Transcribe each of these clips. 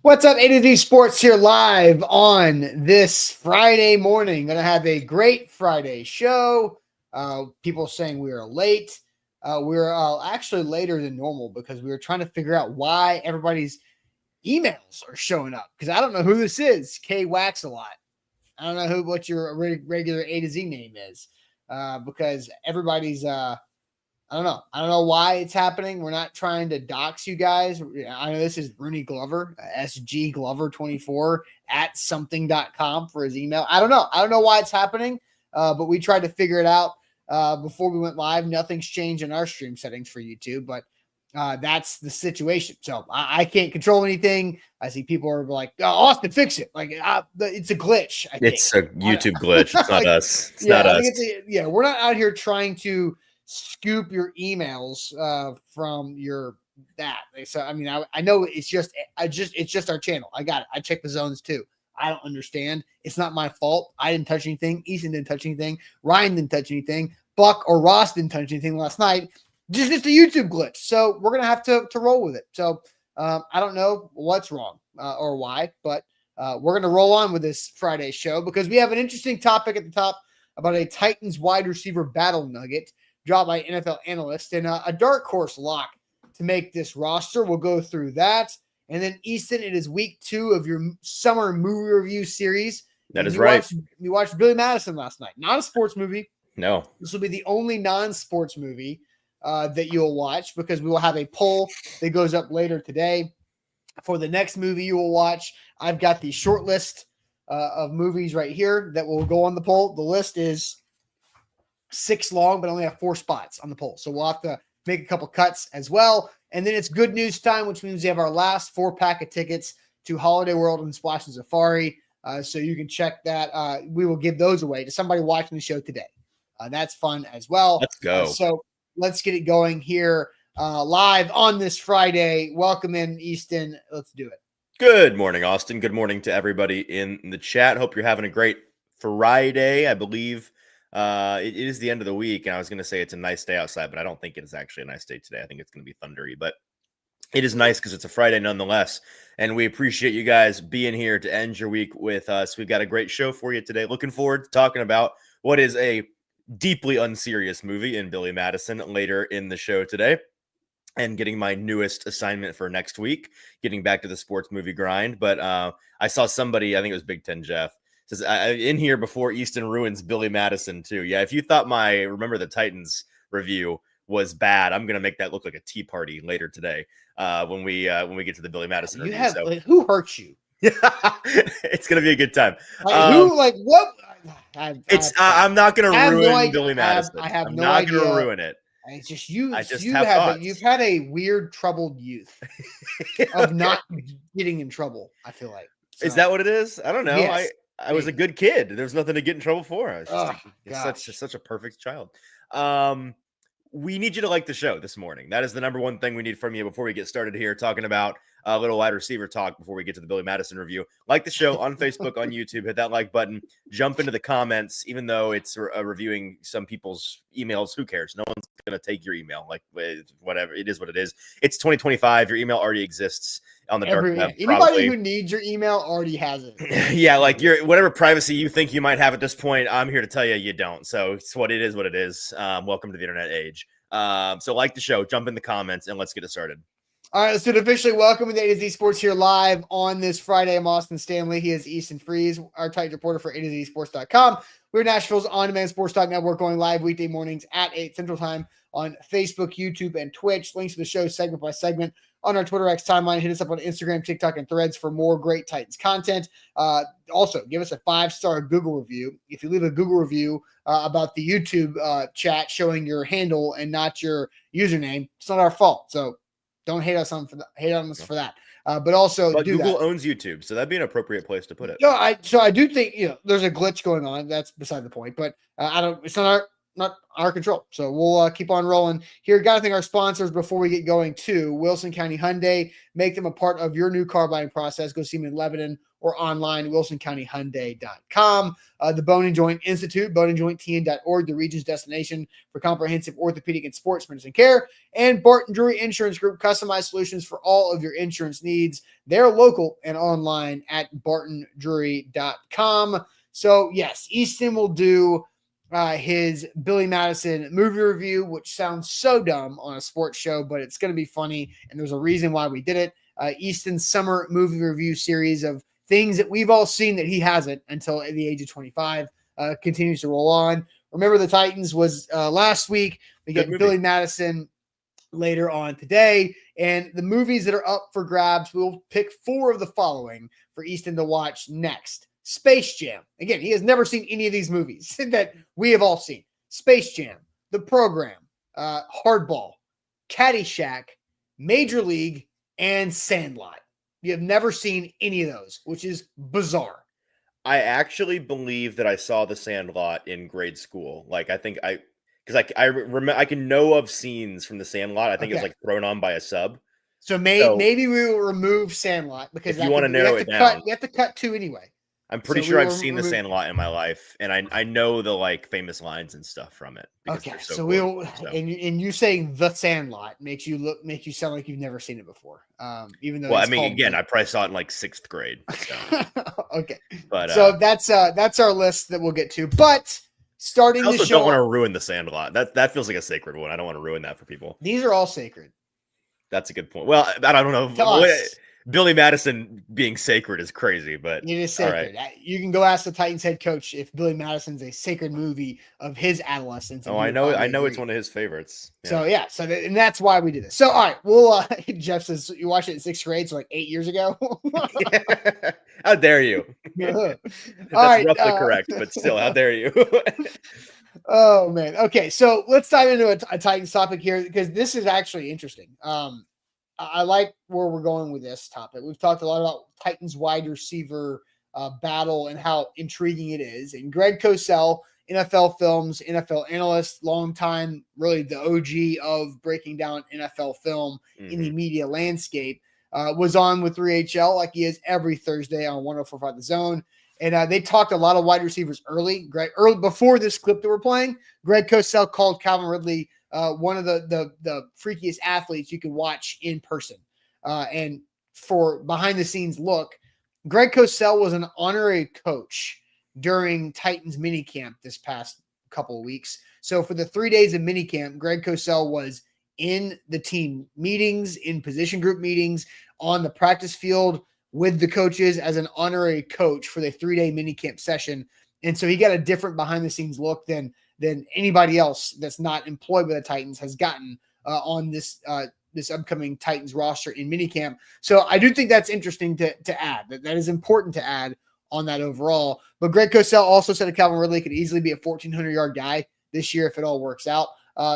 What's up, A to Z Sports here live on this Friday morning. Going to have a great Friday show. People saying we are late. We're actually later than normal because we were trying to figure out why everybody's emails are showing up. Because I don't know who this is, K Wax a lot. I don't know what your regular A to Z name is because everybody's I don't know. I don't know why it's happening. We're not trying to dox you guys. I know this is Rooney Glover, SG Glover 24 at something.com for his email. I don't know. I don't know why it's happening, but we tried to figure it out before we went live. Nothing's changed in our stream settings for YouTube, but that's the situation. So I can't control anything. I see people are like, oh, Austin, fix it. Like it's a glitch. I think. It's a YouTube glitch. It's not us. It's yeah, not I us. think we're not out here trying to scoop your emails from your that. So I mean, I know it's just our channel. I got it. I check the zones too. I don't understand. It's not my fault. I didn't touch anything. Ethan didn't touch anything. Ryan didn't touch anything. Buck or Ross didn't touch anything last night. Just a YouTube glitch. So we're gonna have to roll with it. So I don't know what's wrong or why, but we're gonna roll on with this Friday show because we have an interesting topic at the top about a Titans wide receiver battle nugget dropped by NFL analyst and a dark horse lock to make this roster. We'll go through that. And then Easton, it is week 2 of your summer movie review series. That is right. You watched Billy Madison last night. Not a sports movie. No. This will be the only non-sports movie that you'll watch because we will have a poll that goes up later today. For the next movie you will watch, I've got the short list of movies right here that will go on the poll. The list is 6 long, but only have 4 spots on the poll. So we'll have to make a couple cuts as well. And then it's good news time, which means we have our last 4-pack of tickets to Holiday World and Splash and Safari. So you can check that. We will give those away to somebody watching the show today. That's fun as well. Let's go. So let's get it going here live on this Friday. Welcome in, Easton. Let's do it. Good morning, Austin. Good morning to everybody in the chat. Hope you're having a great Friday. I believe it is the end of the week, and I was going to say it's a nice day outside, but I don't think it is actually a nice day today. I think it's going to be thundery, but it is nice because it's a Friday nonetheless, and we appreciate you guys being here to end your week with us. We've got a great show for you today. Looking forward to talking about what is a deeply unserious movie in Billy Madison later in the show today, and getting my newest assignment for next week, getting back to the sports movie grind. But I saw somebody, I think it was Big Ten Jeff, says in here before Easton ruins Billy Madison too. Yeah, if you thought my Remember the Titans review was bad, I'm gonna make that look like a tea party later today when we get to the Billy Madison review. Like, who hurt you? It's gonna be a good time. What? I'm not gonna ruin Billy Madison. I'm not idea. gonna ruin it. It's just you. You've had a weird, troubled youth of not getting in trouble. I feel like. So, is that what it is? I don't know. Yes. I was a good kid. There's nothing to get in trouble for. I was such a perfect child. We need you to like the show this morning. That is the number one thing we need from you before we get started here talking about a little wide receiver talk before we get to the Billy Madison review. Like the show on Facebook, on YouTube, hit that like button, jump into the comments, even though it's reviewing some people's emails. Who cares? No one's going to take your email. Like whatever. It is what it is. It's 2025. Your email already exists on the dark web. Anybody who needs your email already has it. Yeah. Like whatever privacy you think you might have at this point, I'm here to tell you, you don't. So it's what it is. Welcome to the internet age. So like the show, jump in the comments, and let's get it started. All right, let's do it officially. Welcome to A to Z Sports here live on this Friday. I'm Austin Stanley. He is Easton Freeze, our Titans reporter for A to Z Sports.com. We're Nashville's on-demand sports talk network, going live weekday mornings at 8 Central Time on Facebook, YouTube, and Twitch. Links to the show segment by segment on our Twitter X timeline. Hit us up on Instagram, TikTok, and Threads for more great Titans content. Also, give us a 5-star Google review. If you leave a Google review about the YouTube chat showing your handle and not your username, it's not our fault. So don't hate us on for that. But also, Google owns YouTube, so that'd be an appropriate place to put it. No, I do think there's a glitch going on. That's beside the point. But it's not our control. So we'll keep on rolling here. Got to thank our sponsors before we get going too. Wilson County Hyundai. Make them a part of your new car buying process. Go see them in Lebanon or online at wilsoncountyhyundai.com. The Bone and Joint Institute, boneandjointtn.org, the region's destination for comprehensive orthopedic and sports medicine care, and Barton Drury Insurance Group, customized solutions for all of your insurance needs. They're local and online at bartondrury.com. So, yes, Easton will do his Billy Madison movie review, which sounds so dumb on a sports show, but it's going to be funny, and there's a reason why we did it. Easton's summer movie review series of things that we've all seen that he hasn't until at the age of 25 continues to roll on. Remember the Titans was last week. We get Billy Madison later on today, and the movies that are up for grabs, we'll pick 4 of the following for Easton to watch next. Space Jam. Again, he has never seen any of these movies that we have all seen. Space Jam, The Program, Hardball, Caddyshack, Major League, and Sandlot. You have never seen any of those, which is bizarre. I actually believe that I saw The Sandlot in grade school. Like, I think because I remember, I can know of scenes from The Sandlot. I think it was like thrown on by a sub. So maybe we will remove Sandlot because if you want to narrow it down, we have to cut 2 anyway. I'm pretty sure I've seen The Sandlot in my life, and I know the like famous lines and stuff from it. Okay, so we'll and you saying The Sandlot makes you sound like you've never seen it before. Even though I mean, again, I probably saw it in like 6th grade. So. Okay, but so that's our list that we'll get to. But starting I also the show, don't want to ruin The Sandlot. That feels like a sacred one. I don't want to ruin that for people. These are all sacred. That's a good point. Well, I don't know. Billy Madison being sacred is crazy, but it is sacred. Right. You can go ask the Titans head coach if Billy Madison's a sacred movie of his adolescence. Oh, I know it's one of his favorites. Yeah. So and that's why we did this. So, all right, we'll Jeff says you watched it in 6th grade, so like 8 years ago. How dare you? That's roughly correct, but still, how dare you? Oh man. Okay, so let's dive into a Titans topic here because this is actually interesting. I like where we're going with this topic. We've talked a lot about Titans wide receiver battle and how intriguing it is. And Greg Cosell, NFL Films, NFL analyst, long time, really the OG of breaking down NFL film in the media landscape, was on with 3HL like he is every Thursday on 104.5 The Zone. And they talked a lot of wide receivers early before this clip that we're playing. Greg Cosell called Calvin Ridley one of the freakiest athletes you can watch in person. And for behind the scenes look, Greg Cosell was an honorary coach during Titans minicamp this past couple of weeks. So for the 3 days of minicamp, Greg Cosell was in the team meetings, in position group meetings, on the practice field with the coaches as an honorary coach for the 3-day minicamp session. And so he got a different behind the scenes look than anybody else that's not employed by the Titans has gotten on this upcoming Titans roster in minicamp. So I do think that's interesting to add. That is important to add on that overall. But Greg Cosell also said that Calvin Ridley could easily be a 1,400-yard guy this year if it all works out.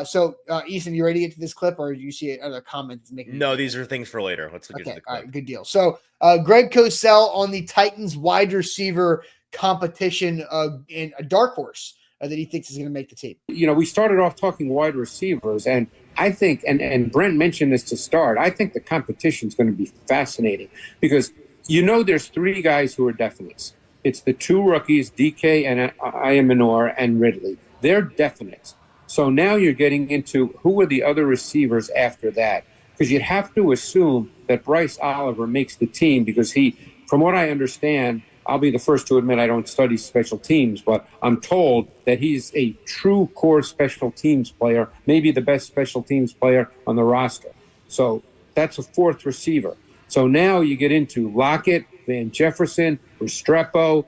So, Easton, you ready to get to this clip, or do you see other comments? No, these are things for later. Let's get to the clip. All right, good deal. So, Greg Cosell on the Titans wide receiver competition and a dark horse that he thinks is going to make the team. You know, we started off talking wide receivers, and I think, and Brent mentioned this to start, I think the competition is going to be fascinating because, there's 3 guys who are definites. It's the 2 rookies, DK and Ayamanor and Ridley. They're definites. So now you're getting into who are the other receivers after that, because you'd have to assume that Bryce Oliver makes the team because he, from what I understand, I'll be the first to admit I don't study special teams, but I'm told that he's a true core special teams player, maybe the best special teams player on the roster. So that's a 4th receiver. So now you get into Lockett, Van Jefferson, Restrepo.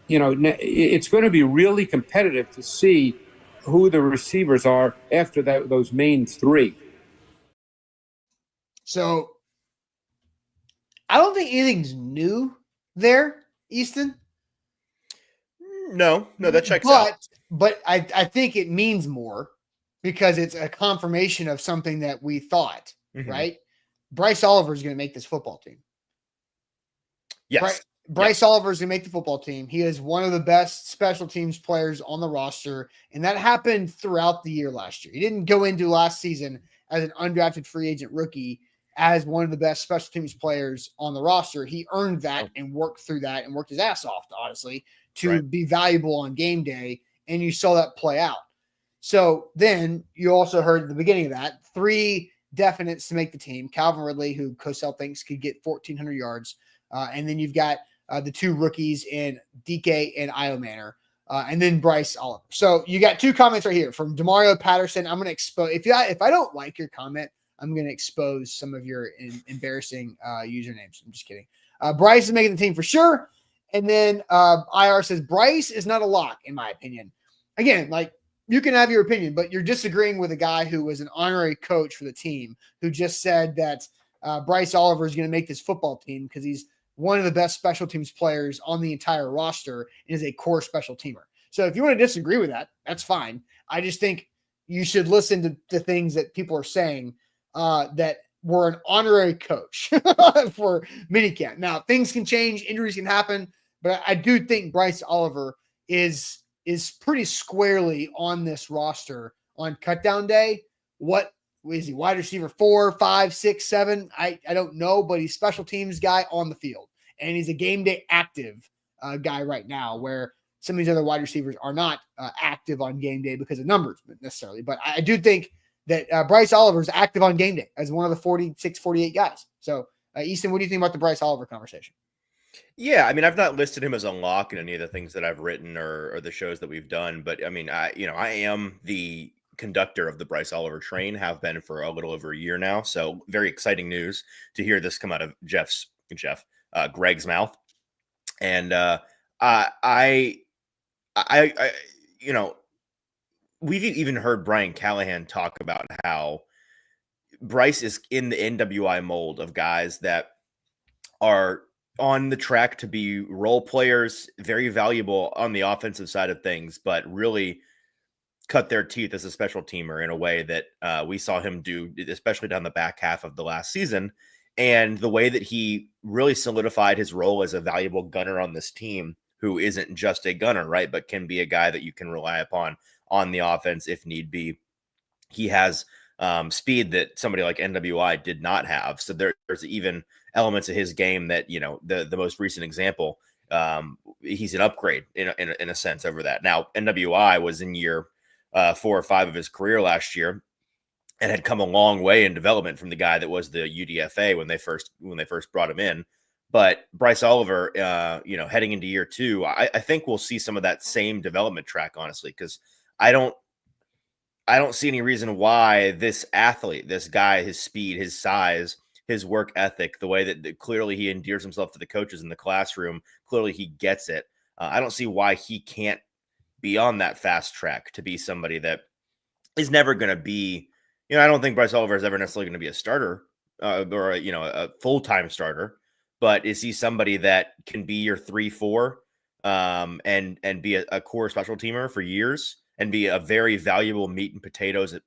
It's going to be really competitive to see who the receivers are after those main 3. So I don't think anything's new there, Easton. No, that checks out. But I think it means more because it's a confirmation of something that we thought, right? Bryce Oliver is going to make this football team. Yes. Bryce Oliver is going to make the football team. He is one of the best special teams players on the roster, and that happened throughout the year last year. He didn't go into last season as an undrafted free agent rookie as one of the best special teams players on the roster. He earned that and worked through that and worked his ass off, honestly, to be valuable on game day. And you saw that play out. So then you also heard at the beginning of that 3 definites to make the team. Calvin Ridley, who Cosell thinks could get 1,400 yards. And then you've got the 2 rookies in DK and Io Manor. And then Bryce Oliver. So you got 2 comments right here from Demario Patterson. I'm going to expose, if I don't like your comment, I'm going to expose some of your embarrassing usernames. I'm just kidding. Bryce is making the team for sure. And then IR says Bryce is not a lock, in my opinion. Again, like, you can have your opinion, but you're disagreeing with a guy who was an honorary coach for the team who just said that Bryce Oliver is going to make this football team because he's one of the best special teams players on the entire roster and is a core special teamer. So if you want to disagree with that, that's fine. I just think you should listen to the things that people are saying that were an honorary coach for minicamp. Now, things can change, injuries can happen, but I do think Bryce Oliver is pretty squarely on this roster on cutdown day. What is he? Wide receiver 4, 5, 6, 7? I don't know, but he's special teams guy on the field. And he's a game day active guy right now, where some of these other wide receivers are not active on game day because of numbers necessarily. But I do think that Bryce Oliver is active on game day as one of the 46, 48 guys. So, Easton, what do you think about the Bryce Oliver conversation? Yeah, I mean, I've not listed him as a lock in any of the things that I've written or the shows that we've done, but I mean, I am the conductor of the Bryce Oliver train, have been for a little over a year now. So very exciting news to hear this come out of Greg's mouth. And we've even heard Brian Callahan talk about how Bryce is in the NWI mold of guys that are on the track to be role players, very valuable on the offensive side of things, but really cut their teeth as a special teamer in a way that we saw him do, especially down the back half of the last season. And the way that he really solidified his role as a valuable gunner on this team, who isn't just a gunner, right, but can be a guy that you can rely upon on the offense if need be. He has speed that somebody like NWI did not have. So there's even elements of his game that, the most recent example, he's an upgrade in a sense over that. Now, NWI was in year 4 or 5 of his career last year and had come a long way in development from the guy that was the UDFA when they first brought him in. But Bryce Oliver, heading into year 2, I think we'll see some of that same development track, honestly, because I don't see any reason why this athlete, this guy, his speed, his size, his work ethic, the way that clearly he endears himself to the coaches in the classroom, clearly he gets it. I don't see why he can't be on that fast track to be somebody that is never going to be, I don't think Bryce Oliver is ever necessarily going to be a starter or a full-time starter, but is he somebody that can be your 3-4 and be a core special teamer for years and be a very valuable meat and potatoes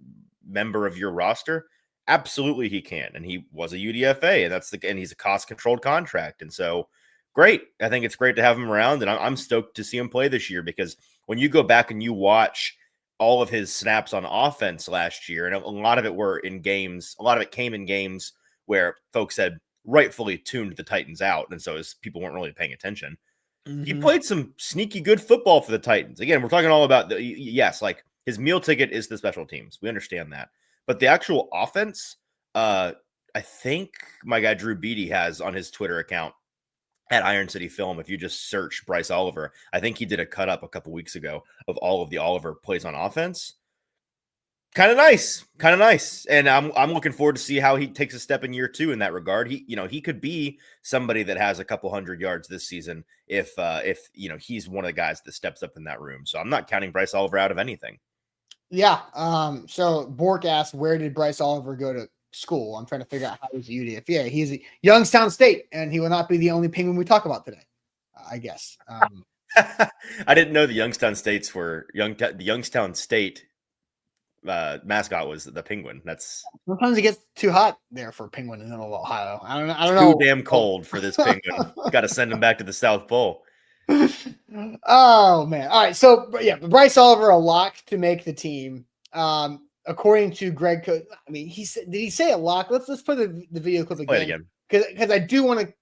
member of your roster? Absolutely he can. And he was a UDFA, and he's a cost-controlled contract. And so great. I think it's great to have him around, and I'm stoked to see him play this year, because when you go back and you watch all of his snaps on offense last year, and a lot of it were in games, a lot of it came in games where folks had rightfully tuned the Titans out, and so people weren't really paying attention. Mm-hmm. He played some sneaky good football for the Titans. Again, we're talking all about like his meal ticket is the special teams. We understand that. But the actual offense, I think my guy Drew Beatty has on his Twitter account at Iron City Film. If you just search Bryce Oliver, I think he did a cut up a couple weeks ago of all of the Oliver plays on offense. Kind of nice. And I'm looking forward to see how he takes a step in year 2 in that regard. He could be somebody that has a couple hundred yards this season if he's one of the guys that steps up in that room. So I'm not counting Bryce Oliver out of anything. Yeah. So Bork asked, where did Bryce Oliver go to school? I'm trying to figure out how he's a UDF. Yeah, he's at Youngstown State, and he will not be the only Penguin we talk about today, I guess. I didn't know the Youngstown States were the Youngstown State mascot was the Penguin. That's sometimes it gets too hot there for Penguin in the middle of Ohio. I don't know. Too damn cold for this Penguin. Got to send him back to the South Pole. Oh man. All right. So yeah, Bryce Oliver, a lock to make the team. according to Greg, I mean, he said, did he say a lock? Let's play the video clip again, because I do want to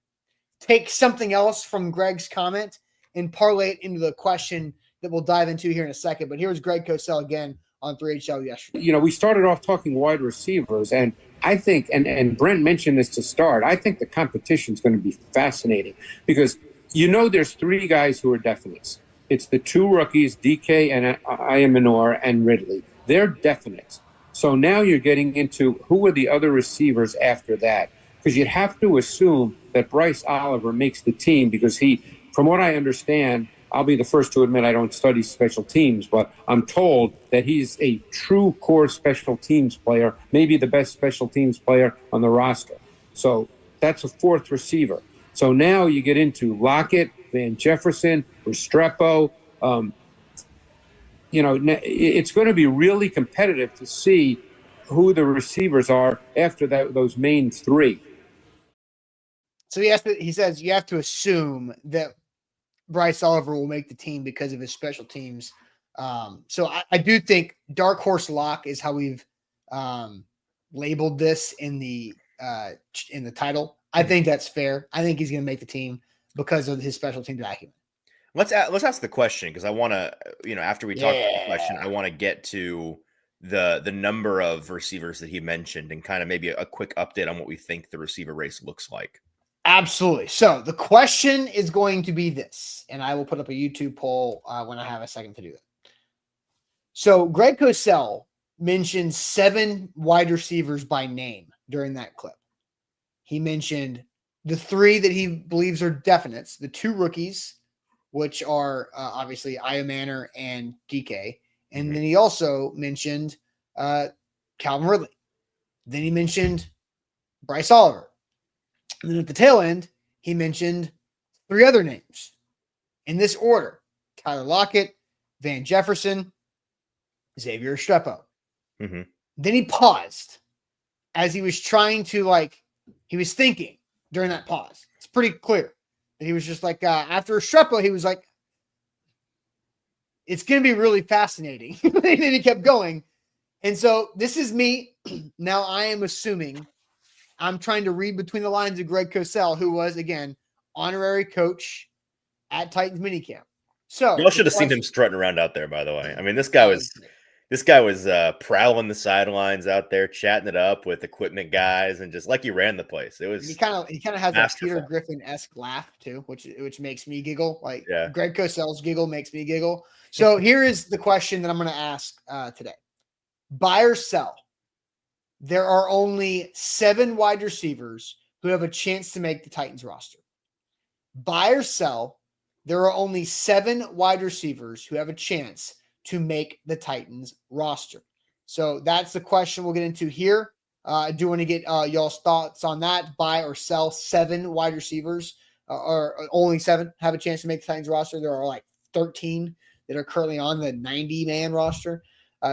take something else from Greg's comment and parlay it into the question that we'll dive into here in a second. But here's Greg Cosell again on 3HL yesterday. You know, we started off talking wide receivers, and I think, and Brent mentioned this to start, I think the competition is going to be fascinating because there's three guys who are definites. It's the two rookies, DK and Ayamanor and Ridley. They're definites. So now you're getting into who are the other receivers after that, because you'd have to assume that Bryce Oliver makes the team because he, from what I understand, I'll be the first to admit I don't study special teams, but I'm told that he's a true core special teams player, maybe the best special teams player on the roster. So that's a fourth receiver. So now you get into Lockett, Van Jefferson, Restrepo. It's going to be really competitive to see who the receivers are after those main three. So he says you have to assume that Bryce Oliver will make the team because of his special teams. So I do think dark horse lock is how we've labeled this in the title. I think that's fair. I think he's going to make the team because of his special teams acumen. Let's ask the question, because I want to, after we talk about the question, I want to get to the number of receivers that he mentioned and kind of maybe a quick update on what we think the receiver race looks like. Absolutely. So the question is going to be this, and I will put up a YouTube poll when I have a second to do it. So Greg Cosell mentioned 7 wide receivers by name during that clip. He mentioned the 3 that he believes are definites, the 2 rookies, which are obviously Ayamanor and DK. And then he also mentioned Calvin Ridley. Then he mentioned Bryce Oliver. And then at the tail end, he mentioned 3 other names in this order: Tyler Lockett, Van Jefferson, Xavier Restrepo. Mm-hmm. Then he paused as he was trying to, he was thinking during that pause. It's pretty clear that he was just after Restrepo, he was like, it's going to be really fascinating. And then he kept going. And so this is me. Now I am assuming, I'm trying to read between the lines of Greg Cosell, who was, again, honorary coach at Titans minicamp. So y'all should have seen him strutting around out there, by the way. I mean, this guy was prowling the sidelines out there, chatting it up with equipment guys, and just like he ran the place. It was he kind of has masterful. that Peter Griffin-esque laugh too, which makes me giggle. Yeah. Greg Cosell's giggle makes me giggle. So here is the question that I'm going to ask today: buy or sell? There are only 7 wide receivers who have a chance to make the Titans roster. Buy or sell? There are only 7 wide receivers who have a chance to make the Titans roster. So that's the question we'll get into here. I do want to get y'all's thoughts on that. Buy or sell 7 wide receivers, or only 7 have a chance to make the Titans roster. There are 13 that are currently on the 90-man roster.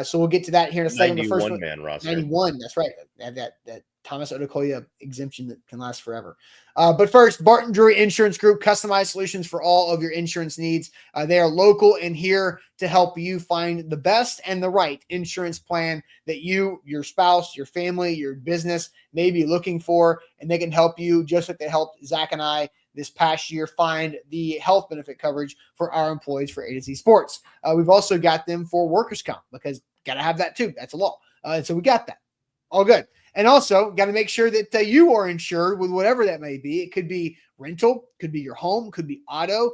So we'll get to that here in a second. The first 91-man roster. 91, that's right. That Thomas Odukoya exemption that can last forever. But first, Barton Drury Insurance Group, customized solutions for all of your insurance needs. They are local and here to help you find the best and the right insurance plan that you, your spouse, your family, your business may be looking for. And they can help you just like they helped Zach and I this past year find the health benefit coverage for our employees for A to Z Sports. We've also got them for workers' comp, because got to have that too. That's a law. So we got that. All good. And also got to make sure that you are insured with whatever that may be. It could be rental, could be your home, could be auto.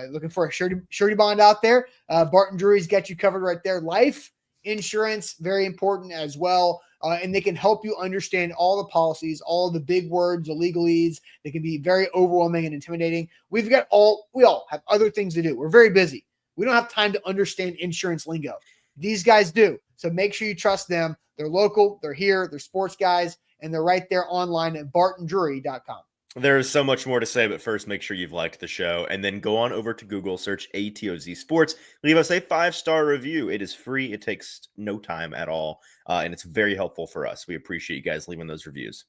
Looking for a surety bond out there. Barton Drury's got you covered right there. Life insurance, very important as well. And they can help you understand all the policies, all the big words, the legalese. They can be very overwhelming and intimidating. We all have other things to do. We're very busy. We don't have time to understand insurance lingo. These guys do. So make sure you trust them. They're local. They're here. They're sports guys. And they're right there online at bartondrury.com. There is so much more to say, but first, make sure you've liked the show, and then go on over to Google, search ATOZ Sports, leave us a 5-star review. It is free. It takes no time at all, and it's very helpful for us. We appreciate you guys leaving those reviews.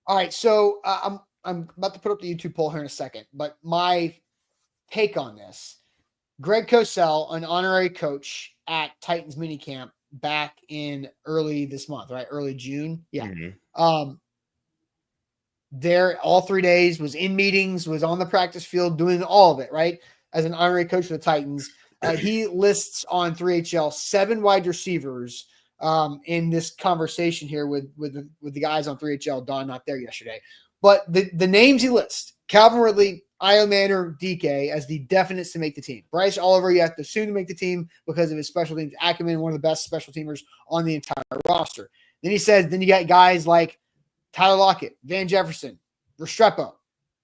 All right, so I'm about to put up the YouTube poll here in a second, but my take on this: Greg Cosell, an honorary coach at Titans minicamp, back in early this month, right? Early June. Yeah. Mm-hmm. There all 3 days, was in meetings, was on the practice field, doing all of it, right? As an honorary coach for the Titans. He lists on 3HL 7 wide receivers in this conversation here with the guys on 3HL. Don not there yesterday. But the names he lists, Calvin Ridley, Io Manor, DK as the definites to make the team. Bryce Oliver, you have to assume to make the team because of his special teams acumen, one of the best special teamers on the entire roster. Then he says, then you got guys like Tyler Lockett, Van Jefferson, Restrepo.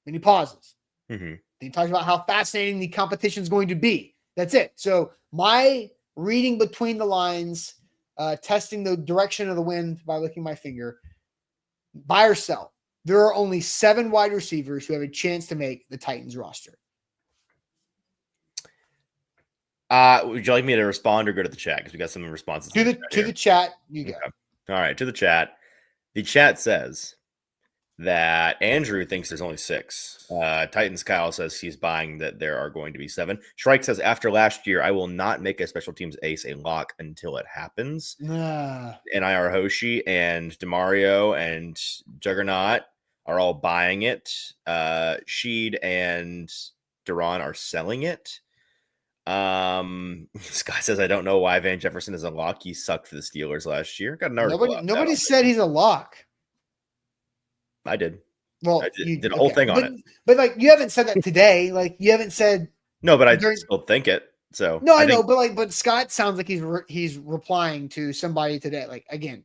Then he pauses. Mm-hmm. Then he talks about how fascinating the competition is going to be. That's it. So my reading between the lines, testing the direction of the wind by licking my finger, buy or sell. There are only 7 wide receivers who have a chance to make the Titans roster. Would you like me to respond or go to the chat? Because we got some responses To the chat, you go. Okay. All right, to the chat. The chat says that Andrew thinks there's only 6. Titans Kyle says he's buying that there are going to be 7. Shrike says, after last year, I will not make a special teams ace a lock until it happens. NIR Hoshi and DeMario and Juggernaut are all buying it. Sheed and Duran are selling it. Scott says, I don't know why Van Jefferson is a lock. He sucked for the Steelers last year. Got an article. Nobody said he's a lock. I did. Well, you did a whole thing on it. But like, you haven't said that today. Like, you haven't said. No, but I still think it. So no, I know, but Scott sounds like he's replying to somebody today. Like, again,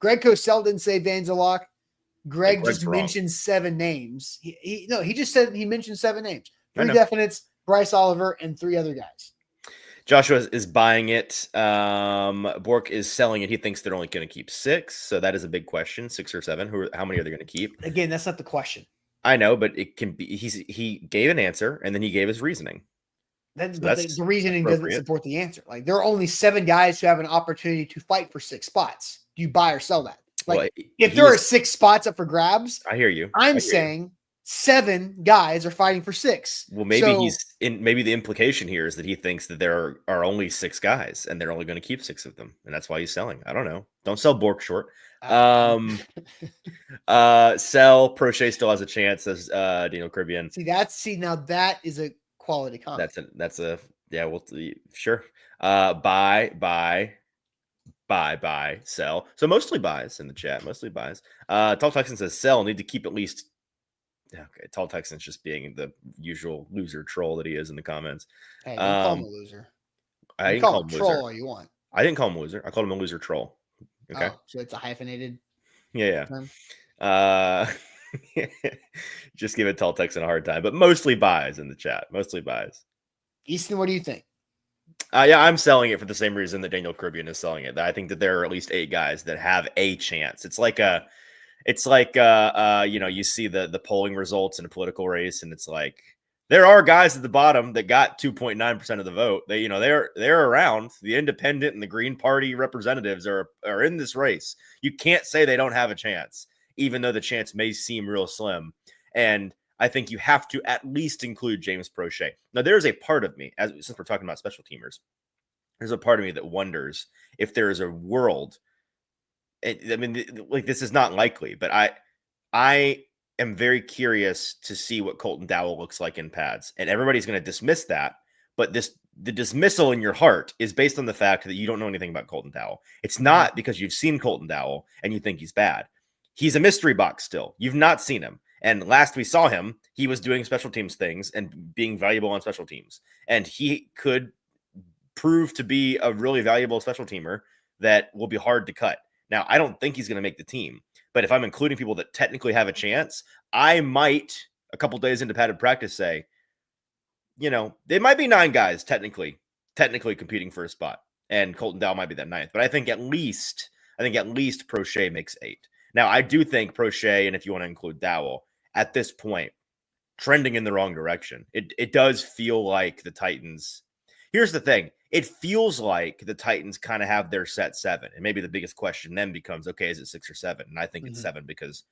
Greg Cosell didn't say Van's a lock. Greg just mentioned 7 names. He just said he mentioned 7 names. 3 definites, Bryce Oliver, and 3 other guys. Joshua is buying it. Bork is selling it. He thinks they're only going to keep 6. So that is a big question. 6 or 7. How many are they going to keep? Again, that's not the question. I know, but it can be. He gave an answer and then he gave his reasoning. The reasoning doesn't support the answer. Like, there are only 7 guys who have an opportunity to fight for 6 spots. Do you buy or sell that? Like, if there are 6 spots up for grabs, I hear you. I'm saying 7 guys are fighting for 6. Well, maybe maybe the implication here is that he thinks that there are only 6 guys and they're only going to keep 6 of them. And that's why he's selling. I don't know. Don't sell Bork short. Sell. Prochet still has a chance, says Daniel Caribbean. Now that is a quality comment. That's a sure. Buy, sell. So mostly buys in the chat. Mostly buys. Tall Texan says sell. Need to keep at least. Okay, Tall Texan's just being the usual loser troll that he is in the comments. Hey, don't call him a loser. I didn't call him a troll all you want. I didn't call him a loser. I called him a loser troll. Okay. Oh, so it's a hyphenated. Yeah. Just give it Tall Texan a hard time, but mostly buys in the chat. Mostly buys. Easton, what do you think? Yeah, I'm selling it for the same reason that Daniel Caribbean is selling it. I think that there are at least 8 guys that have a chance. It's like you see the polling results in a political race, and it's like there are guys at the bottom that got 2.9% of the vote. They're around. The independent and the Green Party representatives are in this race. You can't say they don't have a chance, even though the chance may seem real slim. And I think you have to at least include James Prochet. Now, there's a part of me, since we're talking about special teamers, there's a part of me that wonders if there is a world. I mean, like, this is not likely, but I am very curious to see what Colton Dowell looks like in pads, and everybody's going to dismiss that. But the dismissal in your heart is based on the fact that you don't know anything about Colton Dowell. It's not because you've seen Colton Dowell and you think he's bad. He's a mystery box still. You've not seen him. And last we saw him, he was doing special teams things and being valuable on special teams. And he could prove to be a really valuable special teamer that will be hard to cut. Now, I don't think he's going to make the team, but if I'm including people that technically have a chance, I might, a couple days into padded practice, say, there might be 9 guys technically competing for a spot, and Colton Dowell might be that 9th. But I think at least Prochet makes 8. Now, I do think Prochet, and if you want to include Dowell, at this point, trending in the wrong direction. It does feel like the Titans. Here's the thing. It feels like the Titans kind of have their set 7. And maybe the biggest question then becomes, okay, is it 6 or 7? And I think it's 7, because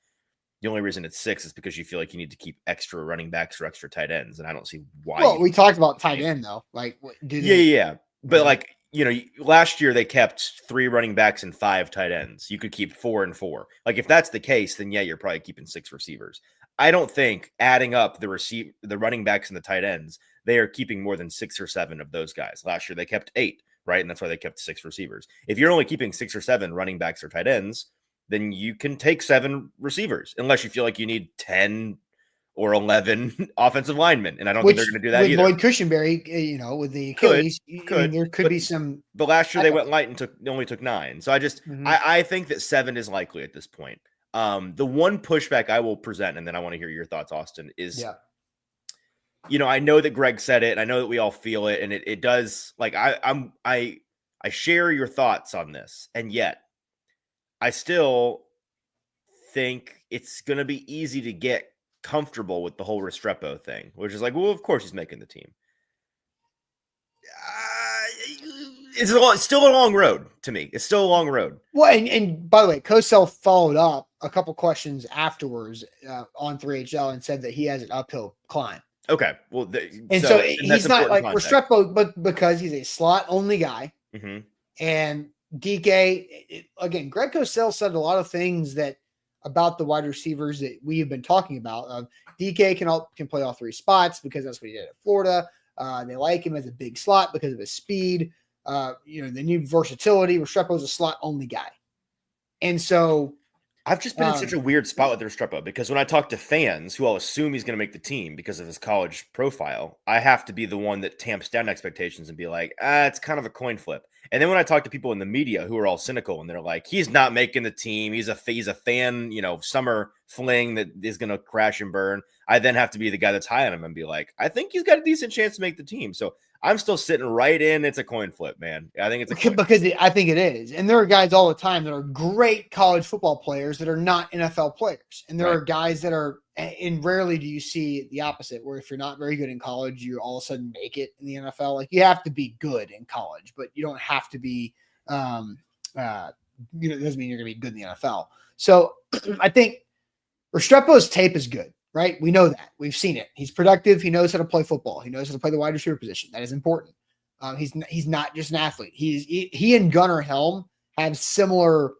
the only reason it's 6 is because you feel like you need to keep extra running backs or extra tight ends. And I don't see why. Well, we talked about tight end, though. Like, yeah. But like, last year they kept 3 running backs and 5 tight ends. You could keep 4 and 4. Like if that's the case, then yeah, you're probably keeping 6 receivers. I don't think adding up the running backs and the tight ends, they are keeping more than 6 or 7 of those guys. Last year they kept 8, right? And that's why they kept 6 receivers. If you're only keeping 6 or 7 running backs or tight ends, then you can take 7 receivers, unless you feel like you need 10 or 11 offensive linemen. And I don't think they're going to do that with either. Lloyd Cushenberry, with the Achilles, there could be some. But last year they went light and only took 9. So I think that 7 is likely at this point. The one pushback I will present, and then I want to hear your thoughts, Austin, is, I know that Greg said it, and I know that we all feel it, and it does. Like I share your thoughts on this, and yet I still think it's going to be easy to get comfortable with the whole Restrepo thing, which is like, well, of course he's making the team. It's still a long road to me. It's still a long road. Well, and by the way, Cosell followed up a couple questions afterwards on 3HL and said that he has an uphill climb. Okay. Well, so he's not like Restrepo, but because he's a slot only guy. Mm-hmm. And DK, again, Greg Cosell said a lot of things about the wide receivers that we have been talking about. DK can play all 3 spots because that's what he did at Florida. They like him as a big slot because of his speed. They need versatility. Restrepo's a slot only guy. And so I've just been in such a weird spot with Restrepo because when I talk to fans who all assume he's going to make the team because of his college profile, I have to be the one that tamps down expectations and be like, it's kind of a coin flip. And then when I talk to people in the media who are all cynical and they're like, he's not making the team, he's a fan, summer fling that is going to crash and burn, I then have to be the guy that's high on him and be like, I think he's got a decent chance to make the team. So I'm still sitting right in. It's a coin flip, man. I think it's because I think it is. And there are guys all the time that are great college football players that are not NFL players. And there are guys that are, and rarely do you see the opposite, where if you're not very good in college, you all of a sudden make it in the NFL. Like you have to be good in college, but you don't have to be, it doesn't mean you're going to be good in the NFL. So I think Restrepo's tape is good. Right? We know that. We've seen it. He's productive. He knows how to play football. He knows how to play the wide receiver position. That is important. He's not just an athlete. He and Gunnar Helm have similar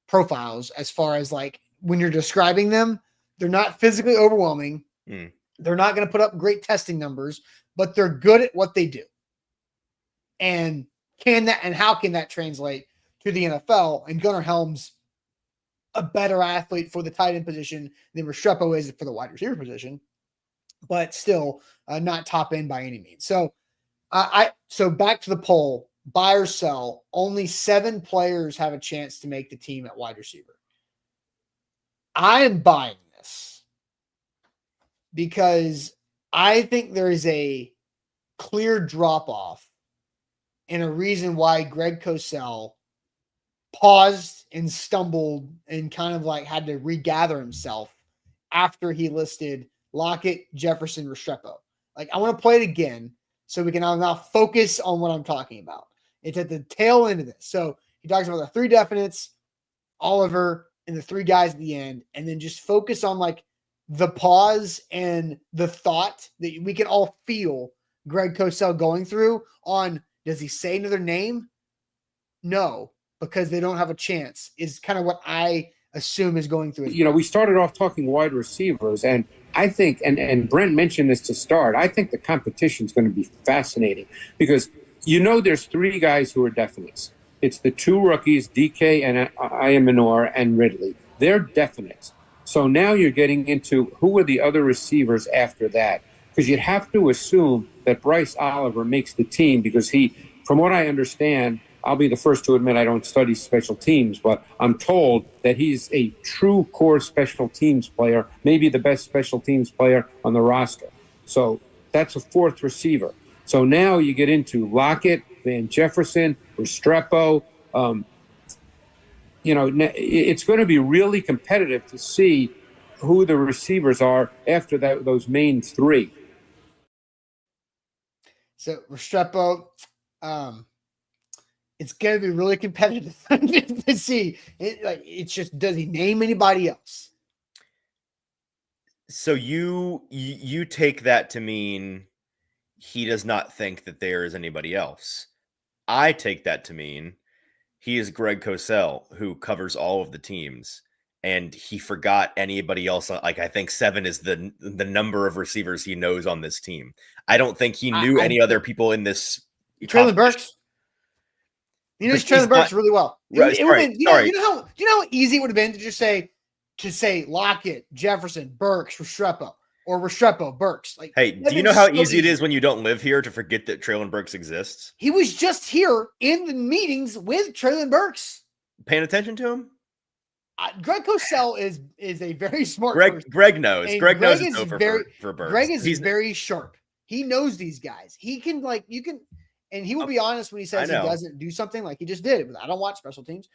profiles as far as like when you're describing them, they're not physically overwhelming. They're not going to put up great testing numbers, but they're good at what they do. And how can that translate to the NFL? And Gunnar Helm's a better athlete for the tight end position than Restrepo is for the wide receiver position, but still not top end by any means. So so back to the poll, buy or sell, only 7 players have a chance to make the team at wide receiver. I am buying this because I think there is a clear drop off and a reason why Greg Cosell paused and stumbled and kind of like had to regather himself after he listed Lockett, Jefferson, Restrepo. Like I want to play it again so we can now focus on what I'm talking about. It's at the tail end of this. So he talks about the 3 definites, Oliver, and the 3 guys at the end, and then just focus on like the pause and the thought that we can all feel Greg Cosell going through on, does he say another name? No, because they don't have a chance, is kind of what I assume is going through. We started off talking wide receivers, and I think, and Brent mentioned this to start, I think the competition is going to be fascinating because there's 3 guys who are definites. It's the 2 rookies, DK and Ayamanor and Ridley. They're definites. So now you're getting into who are the other receivers after that, because you'd have to assume that Bryce Oliver makes the team because he, from what I understand, I'll be the first to admit I don't study special teams, but I'm told that he's a true core special teams player, maybe the best special teams player on the roster. So that's a 4th receiver. So now you get into Lockett, Van Jefferson, Restrepo. It's going to be really competitive to see who the receivers are after those main 3. So Restrepo, it's going to be really competitive to see. It's just, does he name anybody else? So you take that to mean he does not think that there is anybody else. I take that to mean he is Greg Cosell, who covers all of the teams, and he forgot anybody else. Like, I think 7 is the number of receivers he knows on this team. I don't think he knew any other people in this. Traylon Burks. He knows Traylon Burks really well. You know how easy it would have been to just say Lockett, Jefferson, Burks, Restrepo, or Restrepo, Burks. Like, hey, do you know how easy it is when you don't live here to forget that Traylon Burks exists? He was just here in the meetings with Traylon Burks. Paying attention to him? Greg Cosell is a very smart person. Greg knows. And Greg knows it's over for Burks. Greg is very sharp. He knows these guys. He can, and he will be honest when he says he doesn't do something, like he just did. I don't watch special teams.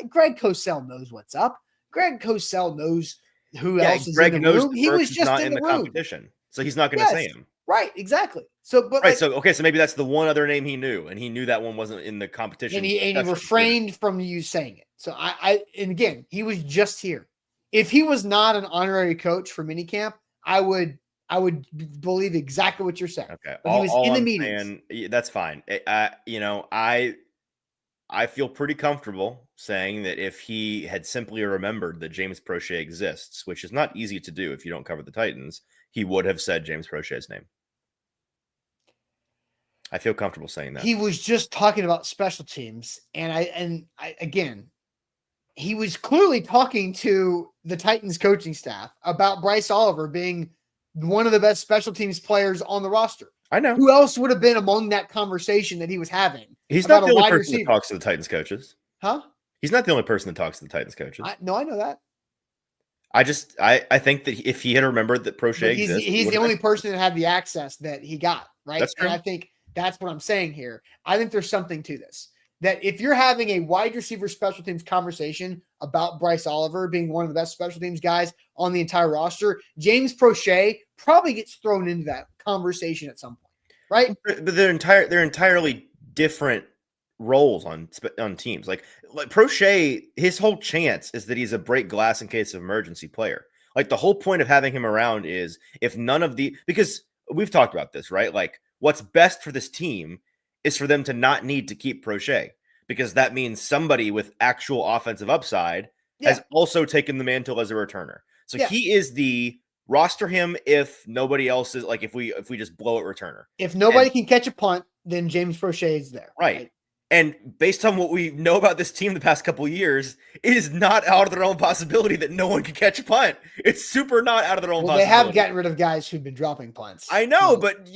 Greg Cosell knows what's up. Greg Cosell knows who else is in the room. He was just in the room. Competition, so he's not going to say him. Right, exactly. So maybe that's the one other name he knew, and he knew that one wasn't in the competition. And he refrained from you saying it. So and again, he was just here. If he was not an honorary coach for minicamp, I would believe exactly what you're saying. Okay, but he was in the meetings. That's fine. I feel pretty comfortable saying that if he had simply remembered that James Prochet exists, which is not easy to do if you don't cover the Titans, he would have said James Prochet's name. I feel comfortable saying that. He was just talking about special teams, and again, he was clearly talking to the Titans coaching staff about Bryce Oliver being one of the best special teams players on the roster. I know. Who else would have been among that conversation that he was having? He's not the only person that talks to the Titans coaches. Huh? He's not the only person that talks to the Titans coaches. I know that. I think that if he had remembered that Prochet exists, he's the only person that had the access that he got, right? That's true. And I think that's what I'm saying here. I think there's something to this. That if you're having a wide receiver special teams conversation about Bryce Oliver being one of the best special teams guys on the entire roster, James Prochet probably gets thrown into that conversation at some point, right? But they're entirely different roles on teams. Like Prochet, his whole chance is that he's a break glass in case of emergency player. Like, the whole point of having him around is if none of because we've talked about this, right? Like, what's best for this team is for them to not need to keep Prochet, because that means somebody with actual offensive upside has also taken the mantle as a returner. So he is the roster him if nobody else is, like, if we just blow it returner. If nobody can catch a punt, then James Prochet is there. Right. And based on what we know about this team the past couple of years, it is not out of the realm of possibility that no one can catch a punt. It's super not out of the realm of possibility. They have gotten rid of guys who've been dropping punts. I know, but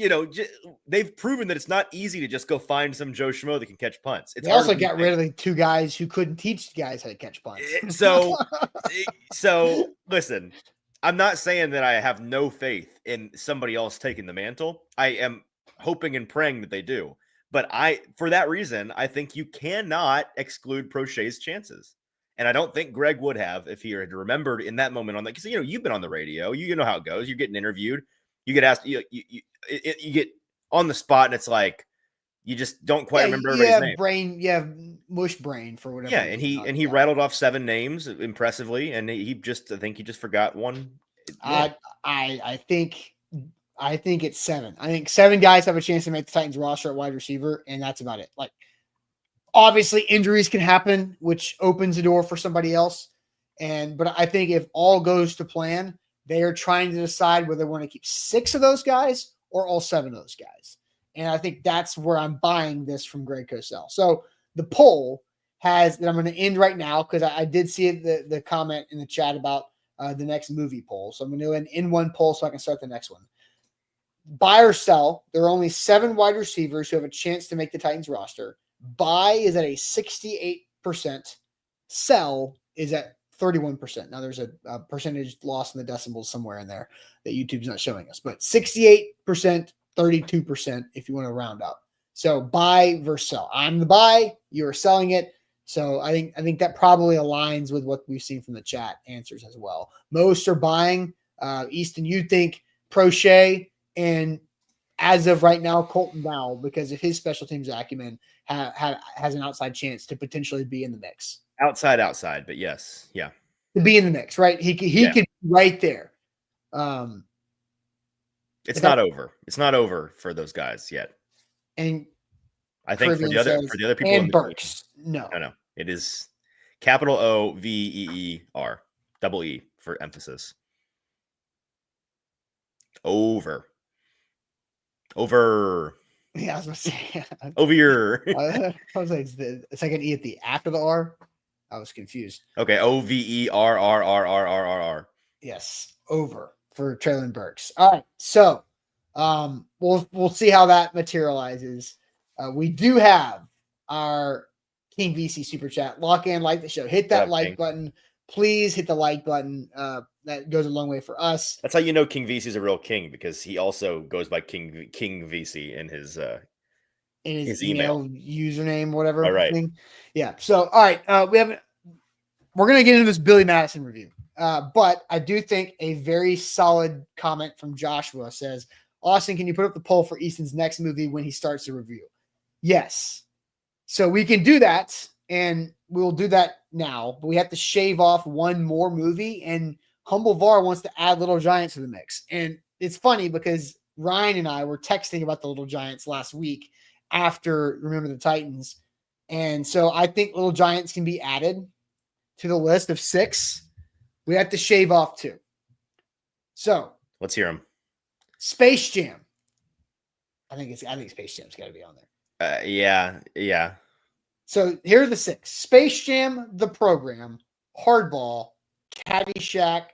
they've proven that it's not easy to just go find some Joe Schmo that can catch punts. They also got rid of the 2 guys who couldn't teach guys how to catch punts. So listen, I'm not saying that I have no faith in somebody else taking the mantle. I am hoping and praying that they do. But for that reason, I think you cannot exclude Prochet's chances. And I don't think Greg would have if he had remembered in that moment on that. Because, you've been on the radio. You know how it goes. You're getting interviewed. You get asked, you get on the spot, and it's like, you just don't quite remember everybody's name. You have mush brain for whatever. Yeah, and he rattled off 7 names impressively, and I think he just forgot one. Yeah. I think it's 7. I think 7 guys have a chance to make the Titans roster at wide receiver, and that's about it. Like, obviously injuries can happen, which opens the door for somebody else. But I think if all goes to plan, they are trying to decide whether they want to keep 6 of those guys or all 7 of those guys. And I think that's where I'm buying this from Greg Cosell. So the poll that I'm going to end right now, because I did see the comment in the chat about the next movie poll. So I'm going to do an in-one poll so I can start the next one. Buy or sell, there are only 7 wide receivers who have a chance to make the Titans roster. Buy is at a 68%. Sell is at 31%. Now, there's a percentage loss in the decimals somewhere in there that YouTube's not showing us. But 68%, 32% if you want to round up. So buy versus sell. I'm the buy. You are selling it. So I think that probably aligns with what we've seen from the chat answers as well. Most are buying. Easton, you think Prochet, and as of right now, Colton Dowell, because of his special teams acumen, has an outside chance to potentially be in the mix. Outside, but yes. Yeah. To be in the mix, right? He could be right there. It's not over. It's not over for those guys yet. And I think Caribbean for says, the other people in and the Burks. No. no, it is capital OVEER, double E for emphasis. Over. Yeah, I was going to say. Over your. I was like, is the second E at the after the R? I was confused. Okay, OVERRRRRR. Yes, over for Traylon Burks. All right, so we'll see how that materializes. We do have our King VC super chat. Lock in, like the show, hit that like button. Please hit the like button. That goes a long way for us. That's how you know King VC is a real king, because he also goes by King VC in his email username, whatever. All right. Thing. Yeah. So all right, we're gonna get into this Billy Madison review. But I do think a very solid comment from Joshua says, Austin, can you put up the poll for Easton's next movie when he starts the review? Yes. So we can do that, and we'll do that now, but we have to shave off one more movie, and Humble Var wants to add Little Giants to the mix. And it's funny because Ryan and I were texting about the Little Giants last week after Remember the Titans. And so I think Little Giants can be added to the list of 6. We have to shave off 2. So let's hear them. Space Jam. I think Space Jam's got to be on there. Yeah. So here are the 6: Space Jam, The Program, Hardball, Caddyshack,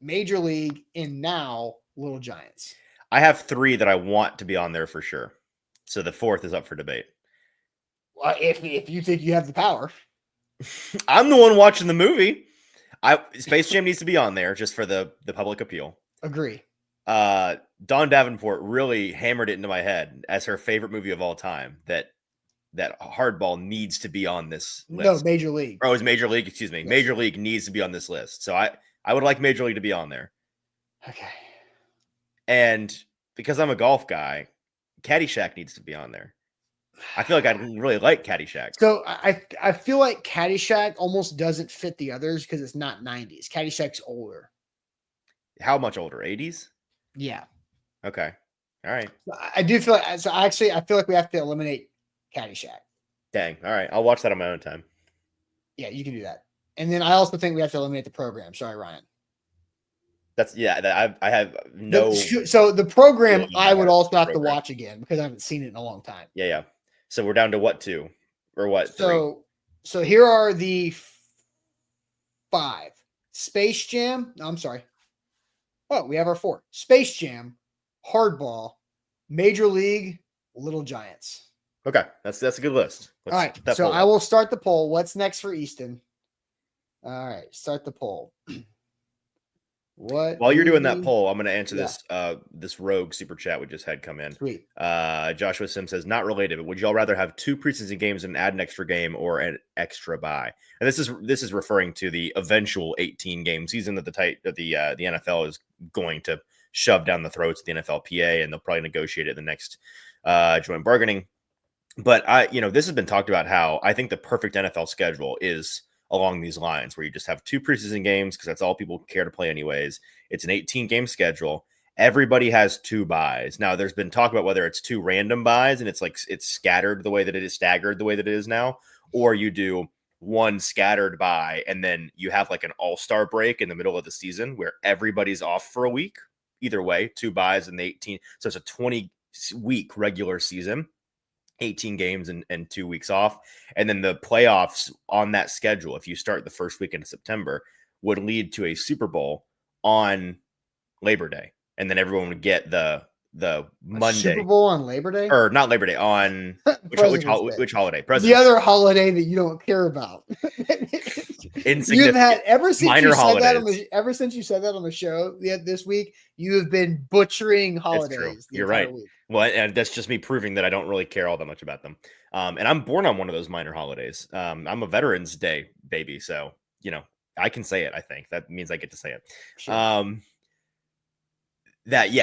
Major League, and now Little Giants. I have 3 that I want to be on there for sure. So the 4th is up for debate. Well, if you think you have the power. I'm the one watching the movie. Space Jam needs to be on there just for the public appeal. Agree. Dawn Davenport really hammered it into my head as her favorite movie of all time that Hardball needs to be on this list. No, Major League. Oh, it was Major League. Excuse me. Yes. Major League needs to be on this list. So I would like Major League to be on there. Okay. And because I'm a golf guy, Caddyshack needs to be on there. I feel like I really like Caddyshack. So I feel like Caddyshack almost doesn't fit the others because it's not 90s. Caddyshack's older. How much older? 80s? Yeah. Okay. All right. I do feel like, so actually I feel like we have to eliminate Caddyshack. Dang. All right. I'll watch that on my own time. Yeah, you can do that. And then I also think we have to eliminate The Program. Sorry, Ryan. I have no. So The Program, I would also have to watch again because I haven't seen it in a long time. Yeah. So we're down to what, 2 or what? 3? So here are the 5: Space Jam. No, I'm sorry. Oh, we have our 4: Space Jam, Hardball, Major League, Little Giants. Okay, that's a good list. All right, so I will start the poll. What's next for Easton? All right, start the poll. While you're doing that poll, I'm going to answer this rogue super chat we just had come in. Sweet. Joshua Sim says, not related, but would y'all rather have 2 preseason games and add an extra game or an extra bye? And this is referring to the eventual 18 game season that the NFL is going to shove down the throats of the NFLPA, and they'll probably negotiate it in the next joint bargaining. But this has been talked about how I think the perfect NFL schedule is along these lines, where you just have 2 preseason games because that's all people care to play anyways. It's an 18-game schedule. Everybody has 2 buys. Now, there's been talk about whether it's 2 random buys and it's scattered the way that it is, staggered the way that it is now, or you do 1 scattered buy and then you have like an all-star break in the middle of the season where everybody's off for a week. Either way, 2 buys in the 18. So it's a 20-week regular season. 18 games and 2 weeks off. And then the playoffs on that schedule, if you start the first weekend of September, would lead to a Super Bowl on Labor Day. And then everyone would get the Monday. Super Bowl on Labor Day? Or not Labor Day, on which holiday? The other holiday that you don't care about. You've had ever since you said that on the show this week, you have been butchering holidays. You're right. Week. Well, and that's just me proving that I don't really care all that much about them. And I'm born on one of those minor holidays. I'm a Veterans Day baby, so I can say it. I think that means I get to say it. Sure.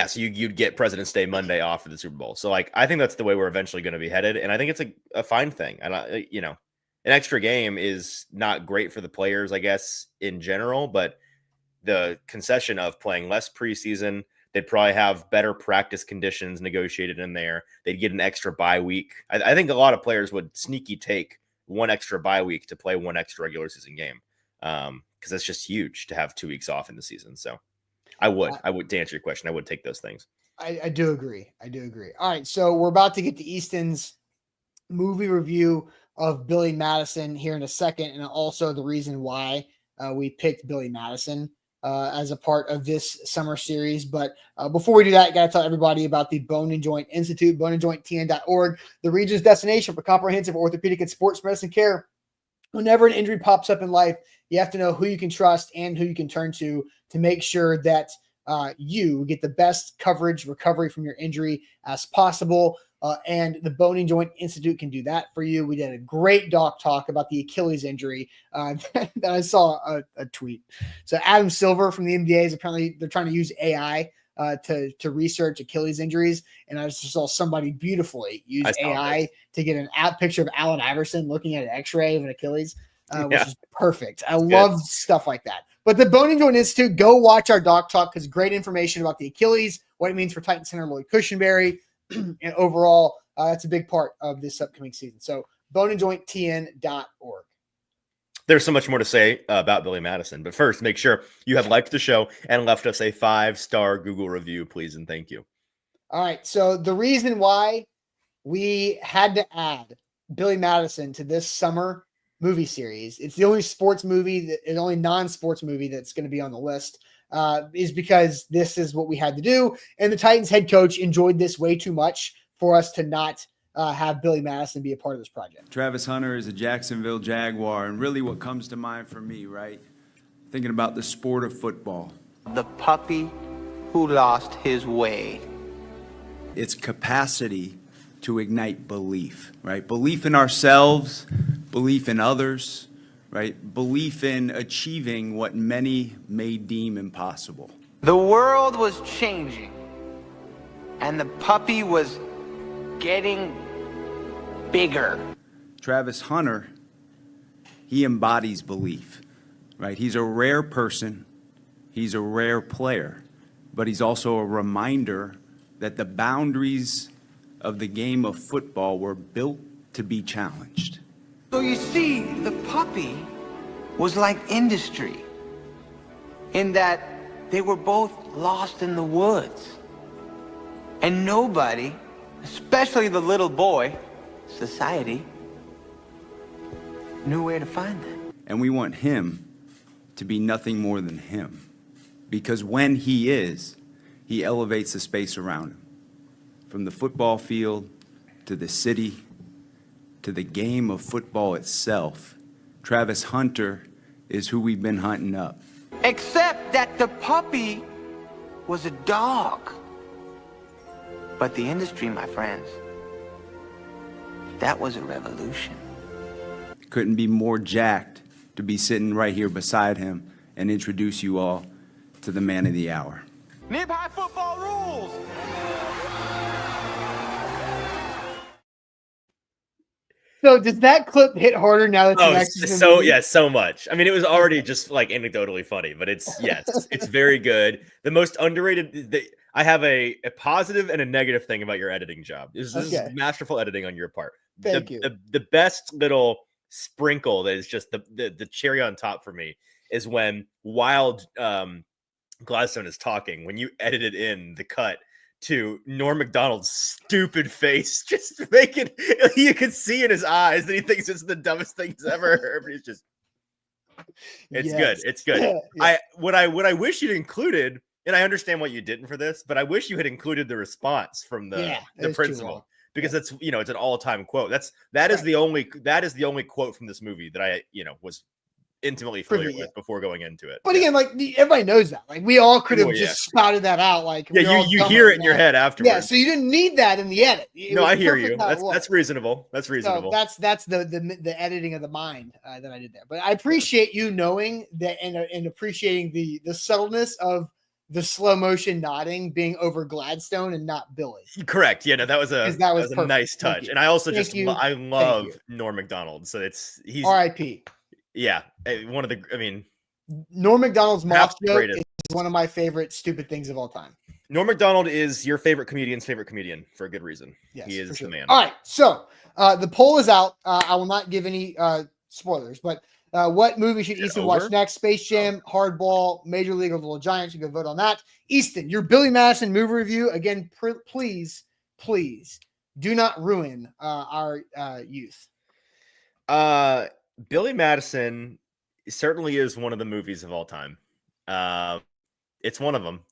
So you'd get President's Day Monday off for the Super Bowl. So I think that's the way we're eventually going to be headed, and I think it's a fine thing. And an extra game is not great for the players, I guess, in general, but the concession of playing less preseason, They'd probably have better practice conditions negotiated in there. They'd get an extra bye week. I think a lot of players would sneaky take one extra bye week to play one extra regular season game, because that's just huge to have 2 weeks off in the season. So I would, to answer your question, I would take those things. I do agree. All right, so we're about to get to Easton's movie review of Billy Madison here in a second, and also the reason why we picked Billy Madison as a part of this summer series. But before we do that, I got to tell everybody about the Bone and Joint Institute, boneandjointtn.org, the region's destination for comprehensive orthopedic and sports medicine care. Whenever an injury pops up in life, you have to know who you can trust and who you can turn to make sure that you get the best coverage recovery from your injury as possible. And the Bone and Joint Institute can do that for you. We did a great doc talk about the Achilles injury that I saw a tweet. So Adam Silver from the NBA is apparently they're trying to use AI to research Achilles injuries. And I just saw somebody beautifully use AI to get an picture of Allen Iverson looking at an x-ray of an Achilles, which is perfect. I love stuff like that. But the Bone and Joint Institute, go watch our doc talk because great information about the Achilles, what it means for Titan center Lloyd Cushenberry, and overall, that's a big part of this upcoming season. So boneandjointtn.org. There's so much more to say about Billy Madison, but first, make sure you have liked the show and left us a 5-star Google review, please, and thank you. All right, so the reason why we had to add Billy Madison to this summer movie series, it's the only sports movie, the only non-sports movie that's going to be on the list, is because this is what we had to do. And the Titans head coach enjoyed this way too much for us to not have Billy Madison be a part of this project. Travis Hunter is a Jacksonville Jaguar, and really what comes to mind for me, right? Thinking about the sport of football. The puppy who lost his way. Its capacity to ignite belief, right? Belief in ourselves, belief in others, right? Belief in achieving what many may deem impossible. The world was changing, and the puppy was getting bigger. Travis Hunter, he embodies belief, right? He's a rare person, he's a rare player, but he's also a reminder that the boundaries of the game of football were built to be challenged. So you see, the puppy was like industry in that they were both lost in the woods. And nobody, especially the little boy, society, knew where to find them. And we want him to be nothing more than him. Because when he is, he elevates the space around him. From the football field to the city to the game of football itself, Travis Hunter is who we've been hunting up. Except that the puppy was a dog. But the industry, my friends, that was a revolution. Couldn't be more jacked to be sitting right here beside him and introduce you all to the man of the hour. Nib High football rules! So does that clip hit harder now that you've actually seen the movie? So much. I mean, it was already just like anecdotally funny, but it's it's very good. The most underrated. I have a positive and a negative thing about your editing job. This is masterful editing on your part. Thank you. The best little sprinkle that is just the cherry on top for me is when Wild Gladstone is talking. When you edited in the cut to Norm Macdonald's stupid face, just making you could see in his eyes that he thinks it's the dumbest thing he's ever heard. But he's just, good. It's good. Yeah. What I wish you'd included, and I understand what you didn't for this, but I wish you had included the response from the principal, because it's it's an all-time quote. That is the only quote from this movie that I was intimately familiar with before going into it. But again, like everybody knows that. Like we all could have just spouted that out. Like you hear it in your head afterwards. Yeah, so you didn't need that in the edit. No, I hear you. That's reasonable. That's reasonable. So that's the editing of the mind that I did there. But I appreciate you knowing that and appreciating the subtleness of the slow motion nodding being over Gladstone and not Billy. Correct. Yeah, no, that was a nice touch. And I also I love Norm Macdonald. So he's R.I.P. Yeah, one of the. Norm Macdonald's moth joke is one of my favorite stupid things of all time. Norm Macdonald is your favorite comedian's favorite comedian for a good reason. Yes, He is for sure. the man. All right, so the poll is out. I will not give any spoilers, but what movie should Easton watch next? Space Jam, Hardball, Major League of Little Giants. You can vote on that. Easton, your Billy Madison movie review again. Please do not ruin our youth. Billy Madison certainly is one of the movies of all time. It's one of them.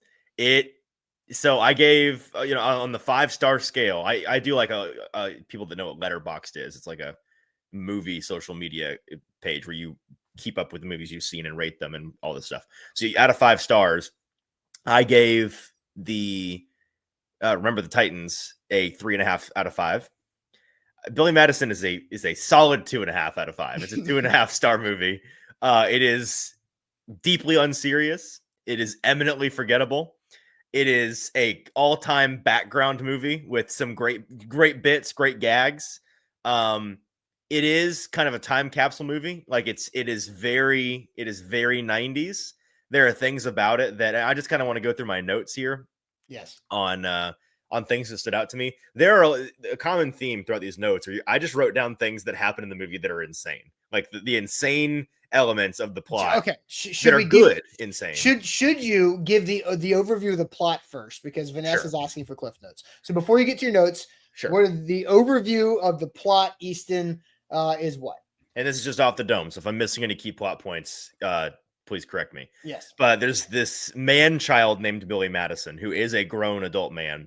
So I gave, on the 5-star scale, I do like a people that know what Letterboxd is. It's like a movie social media page where you keep up with the movies you've seen and rate them and all this stuff. So out of 5 stars, I gave the Remember the Titans a 3.5 out of 5. Billy Madison is a solid 2.5 out of 5. It's a 2.5 star movie. It is deeply unserious. It is eminently forgettable. It is a all-time background movie with some great bits, great gags. It is kind of a time capsule movie. Like it is very 90s. There are things about it that I just kind of want to go through my notes here. Yes. On things that stood out to me. There are a common theme throughout these notes where I just wrote down things that happen in the movie that are insane. Like the insane elements of the plot. Okay. Should we good, insane. Should you give the overview of the plot first? Because Vanessa's asking for cliff notes. So before you get to your notes, what are the overview of the plot, Easton, is what? And this is just off the dome. So if I'm missing any key plot points, please correct me. Yes. But there's this man-child named Billy Madison, who is a grown adult man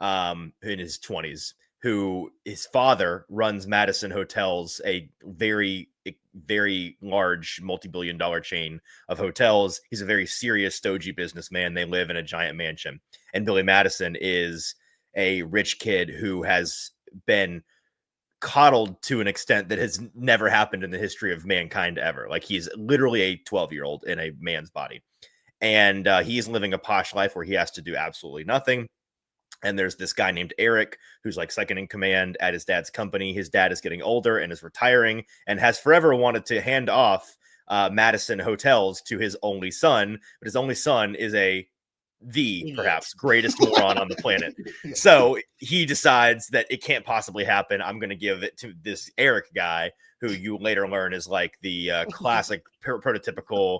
in his 20s, who his father runs Madison Hotels, a very, very large multi-billion-dollar chain of hotels. He's a very serious, stodgy businessman. They live in a giant mansion. And Billy Madison is a rich kid who has been coddled to an extent that has never happened in the history of mankind ever. Like he's literally a 12-year-old in a man's body. And he's living a posh life where he has to do absolutely nothing. And there's this guy named Eric, who's like second in command at his dad's company. His dad is getting older and is retiring and has forever wanted to hand off Madison Hotels to his only son. But his only son is perhaps greatest moron on the planet. So he decides that it can't possibly happen. I'm going to give it to this Eric guy, who you later learn is like the classic prototypical,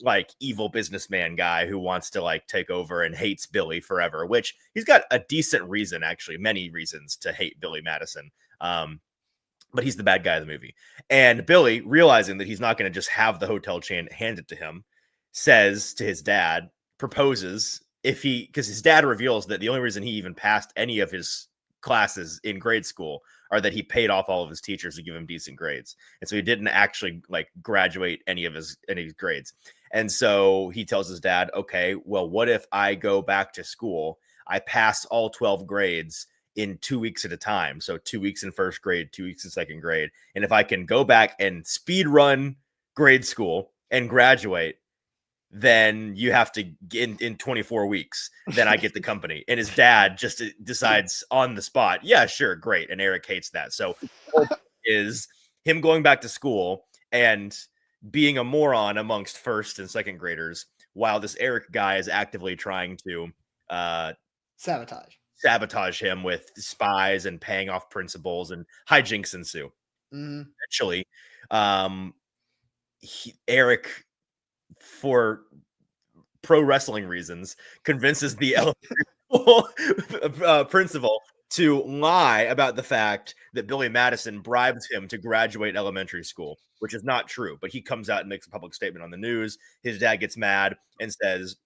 like evil businessman guy who wants to like take over and hates Billy forever, which he's got a decent reason, actually, many reasons to hate Billy Madison. But he's the bad guy of the movie. And Billy, realizing that he's not going to just have the hotel chain handed to him, says to his dad, proposes because his dad reveals that the only reason he even passed any of his classes in grade school are that he paid off all of his teachers to give him decent grades. And so he didn't actually like graduate any of his grades. And so he tells his dad, okay, well, what if I go back to school? I pass all 12 grades in 2 weeks at a time. So 2 weeks in first grade, 2 weeks in second grade. And if I can go back and speed run grade school and graduate, then you have to in 24 weeks, then I get the company. And his dad just decides on the spot, yeah, sure, great. And Eric hates that. So is him going back to school and being a moron amongst first and second graders, while this Eric guy is actively trying to sabotage him with spies and paying off principals, and hijinks ensue. Eventually, Eric, for pro wrestling reasons, convinces the elementary principal to lie about the fact that Billy Madison bribed him to graduate elementary school, which is not true. But he comes out and makes a public statement on the news. His dad gets mad and says,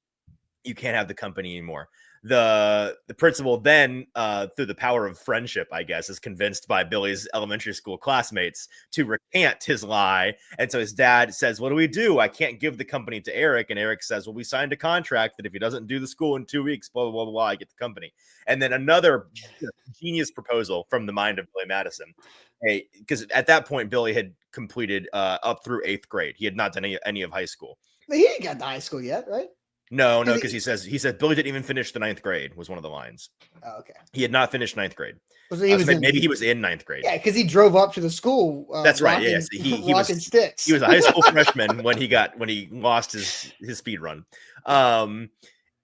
you can't have the company anymore. The principal then, through the power of friendship, I guess, is convinced by Billy's elementary school classmates to recant his lie. And so his dad says, what do we do? I can't give the company to Eric. And Eric says, well, we signed a contract that if he doesn't do the school in 2 weeks, blah, blah, blah, blah, I get the company. And then another genius proposal from the mind of Billy Madison. Hey, because at that point, Billy had completed up through 8th grade. He had not done any of high school. But he ain't got to high school yet, right? No, because he said Billy didn't even finish the 9th grade was one of the lines. Oh, okay. He had not finished 9th grade. So maybe he was in 9th grade. Yeah, because he drove up to the school. That's right. Yes, he was sticks. He was a high school freshman when he lost his speed run.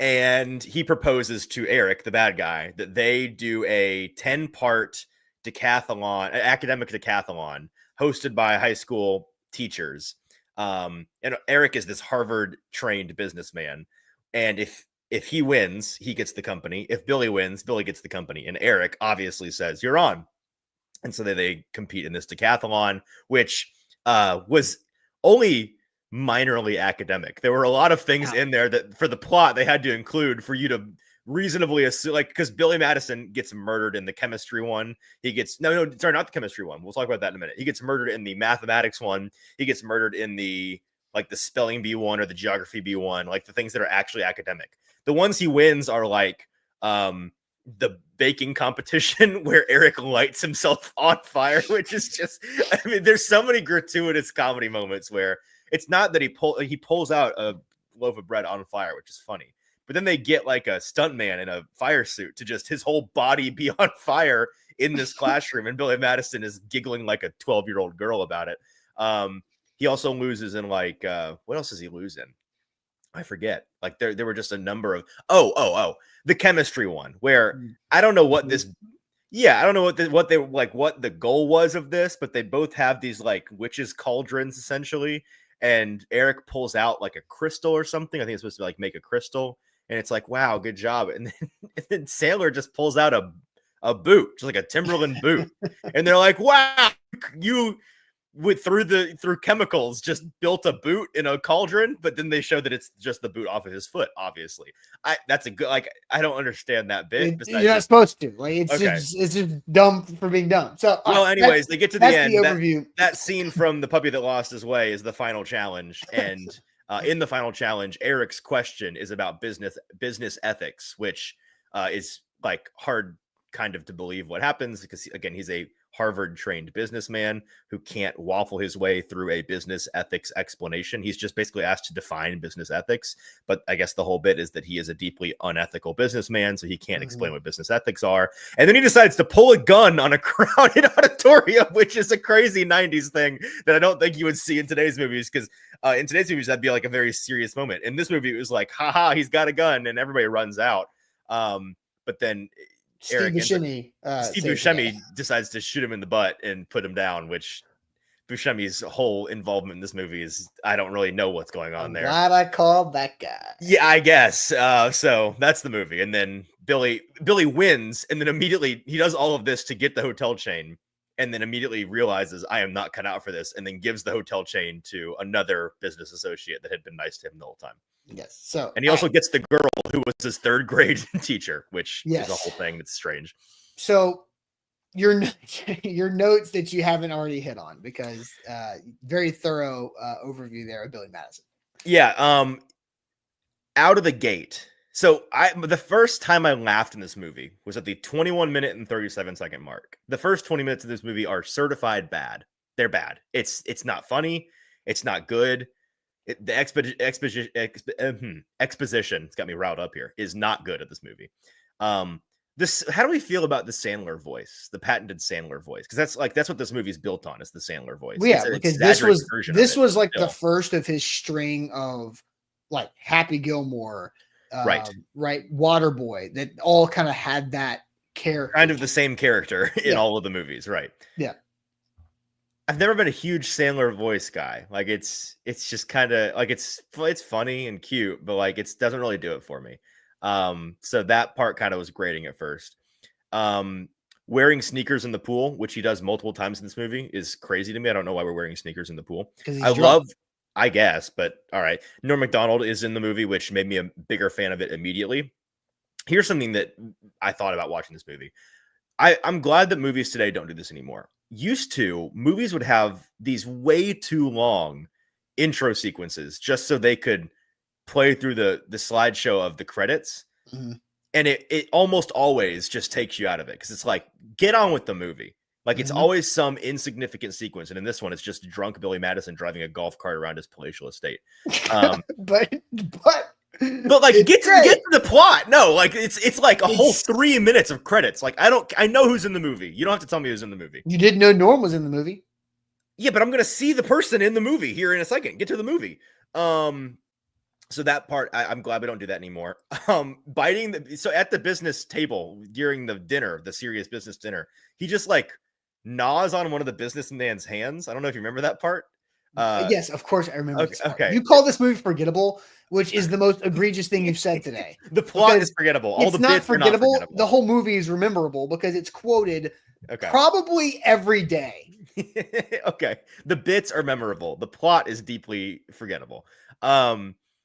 and he proposes to Eric, the bad guy, that they do a 10-part decathlon, academic decathlon, hosted by high school teachers. And Eric is this Harvard-trained businessman, and if he wins, he gets the company. If Billy wins, Billy gets the company. And Eric obviously says, "You're on." And so they compete in this decathlon, which was only minorly academic. There were a lot of things in there that for the plot they had to include for you to reasonably assume, like, because Billy Madison gets murdered in the chemistry one. He gets sorry, not the chemistry one. We'll talk about that in a minute. He gets murdered in the mathematics one. He gets murdered in the spelling bee one or the geography bee one, like the things that are actually academic. The ones he wins are like the baking competition where Eric lights himself on fire, which is just, I mean, there's so many gratuitous comedy moments where it's not that he pulls out a loaf of bread on fire, which is funny. But then they get like a stuntman in a fire suit to just his whole body be on fire in this classroom. And Billy Madison is giggling like a 12-year-old girl about it. He also loses in like, what else does he lose in? I forget. Like there were just a number of, the chemistry one where I don't know what this, I don't know what the goal was of this, but they both have these like witches' cauldrons essentially. And Eric pulls out like a crystal or something. I think it's supposed to like make a crystal. And it's like, wow, good job. And then Sailor just pulls out a boot, just like a Timberland boot. And they're like, wow, you through chemicals just built a boot in a cauldron. But then they show that it's just the boot off of his foot, obviously. That's a good, like, I don't understand that bit. You're not supposed to. Like, it's just dumb for being dumb. So, well, anyways, they get to the end. The overview. That scene from The Puppy That Lost His Way is the final challenge. And in the final challenge, Eric's question is about business ethics, which is like hard kind of to believe what happens because, again, he's a Harvard-trained businessman who can't waffle his way through a business ethics explanation. He's just basically asked to define business ethics, but I guess the whole bit is that he is a deeply unethical businessman, so he can't explain what business ethics are. And then he decides to pull a gun on a crowded auditorium, which is a crazy 90s thing that I don't think you would see in today's movies, because in today's movies, that'd be like a very serious moment. In this movie, it was like, haha, he's got a gun, and everybody runs out. But then Steve Buscemi decides to shoot him in the butt and put him down, which Buscemi's whole involvement in this movie is, I don't really know what's going on there. Glad I called that guy. Yeah, I guess. So that's the movie. And then Billy wins, and then immediately he does all of this to get the hotel chain, and then immediately realizes I am not cut out for this, and then gives the hotel chain to another business associate that had been nice to him the whole time. Yes. So, and he also gets the girl who was his third grade teacher, which is a whole thing that's strange. So your notes that you haven't already hit on, because very thorough overview there of Billy Madison. Yeah. Out of the gate. So the first time I laughed in this movie was at the 21-minute and 37-second mark. The first 20 minutes of this movie are certified bad. They're bad. It's not funny. It's not good. The exposition, it's got me riled up here, is not good at this movie. How do we feel about the Sandler voice, the patented Sandler voice? Because that's what this movie's built on, is the Sandler voice. Well, yeah, because this was like the first of his string of like Happy Gilmore, right, Waterboy, that all kind of had that character, kind of the same character in all of the movies, right? Yeah. I've never been a huge Sandler voice guy. Like it's just kind of like it's funny and cute, but like it doesn't really do it for me. So that part kind of was grating at first. Wearing sneakers in the pool, which he does multiple times in this movie, is crazy to me. I don't know why we're wearing sneakers in the pool. I guess, but all right. Norm Macdonald is in the movie, which made me a bigger fan of it immediately. Here's something that I thought about watching this movie. I'm glad that movies today don't do this anymore. Used to, movies would have these way too long intro sequences just so they could play through the slideshow of the credits. Mm-hmm. And it almost always just takes you out of it, because it's like, get on with the movie. Like, it's always some insignificant sequence. And in this one, it's just drunk Billy Madison driving a golf cart around his palatial estate. But like, get to the plot. No, like it's like a whole 3 minutes of credits. Like, I know who's in the movie. You don't have to tell me who's in the movie. You didn't know Norm was in the movie. Yeah, but I'm gonna see the person in the movie here in a second. Get to the movie. So that part, I'm glad we don't do that anymore. So at the business table during the dinner, the serious business dinner, he just like gnaws on one of the businessman's hands. I don't know if you remember that part. Yes, of course I remember Okay, this part. okay. You call this movie forgettable, which is the most egregious thing you've said today. The plot Because is forgettable. All It's the not bits are not forgettable. forgettable. The whole movie is rememberable because it's quoted Okay. probably every day. Okay. The bits are memorable. The plot is deeply forgettable.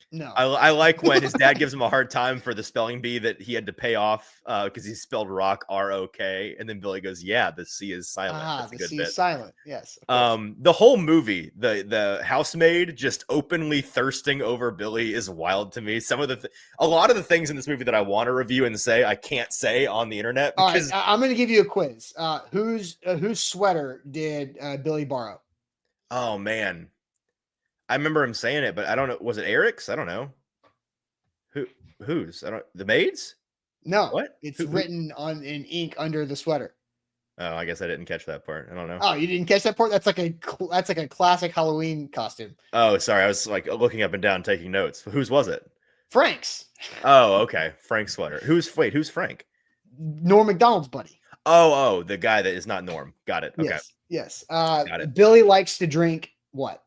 No. I like when his dad gives him a hard time for the spelling bee that he had to pay off because he spelled rock ROK, and then Billy goes, "Yeah, the C is silent." That's a The good C bit. is silent. Yes. Of course. The whole movie, the housemaid just openly thirsting over Billy is wild to me. A lot of the things in this movie that I want to review and say I can't say on the internet All right, because I'm going to give you a quiz. Whose sweater did Billy borrow? oh man, I remember him saying it, but I don't know. Was it Eric's? I don't know. Whose? I don't. The maid's? No. What? It's Who? written in ink under the sweater. Oh, I guess I didn't catch that part. I don't know. Oh, you didn't catch that part? That's like a classic Halloween costume. Oh, sorry. I was like looking up and down, taking notes. Whose was it? Frank's. Oh, okay. Frank's sweater. Who's Frank? Norm Macdonald's buddy. Oh, the guy that is not Norm. Got it. Okay. Yes. Got it. Billy likes to drink what?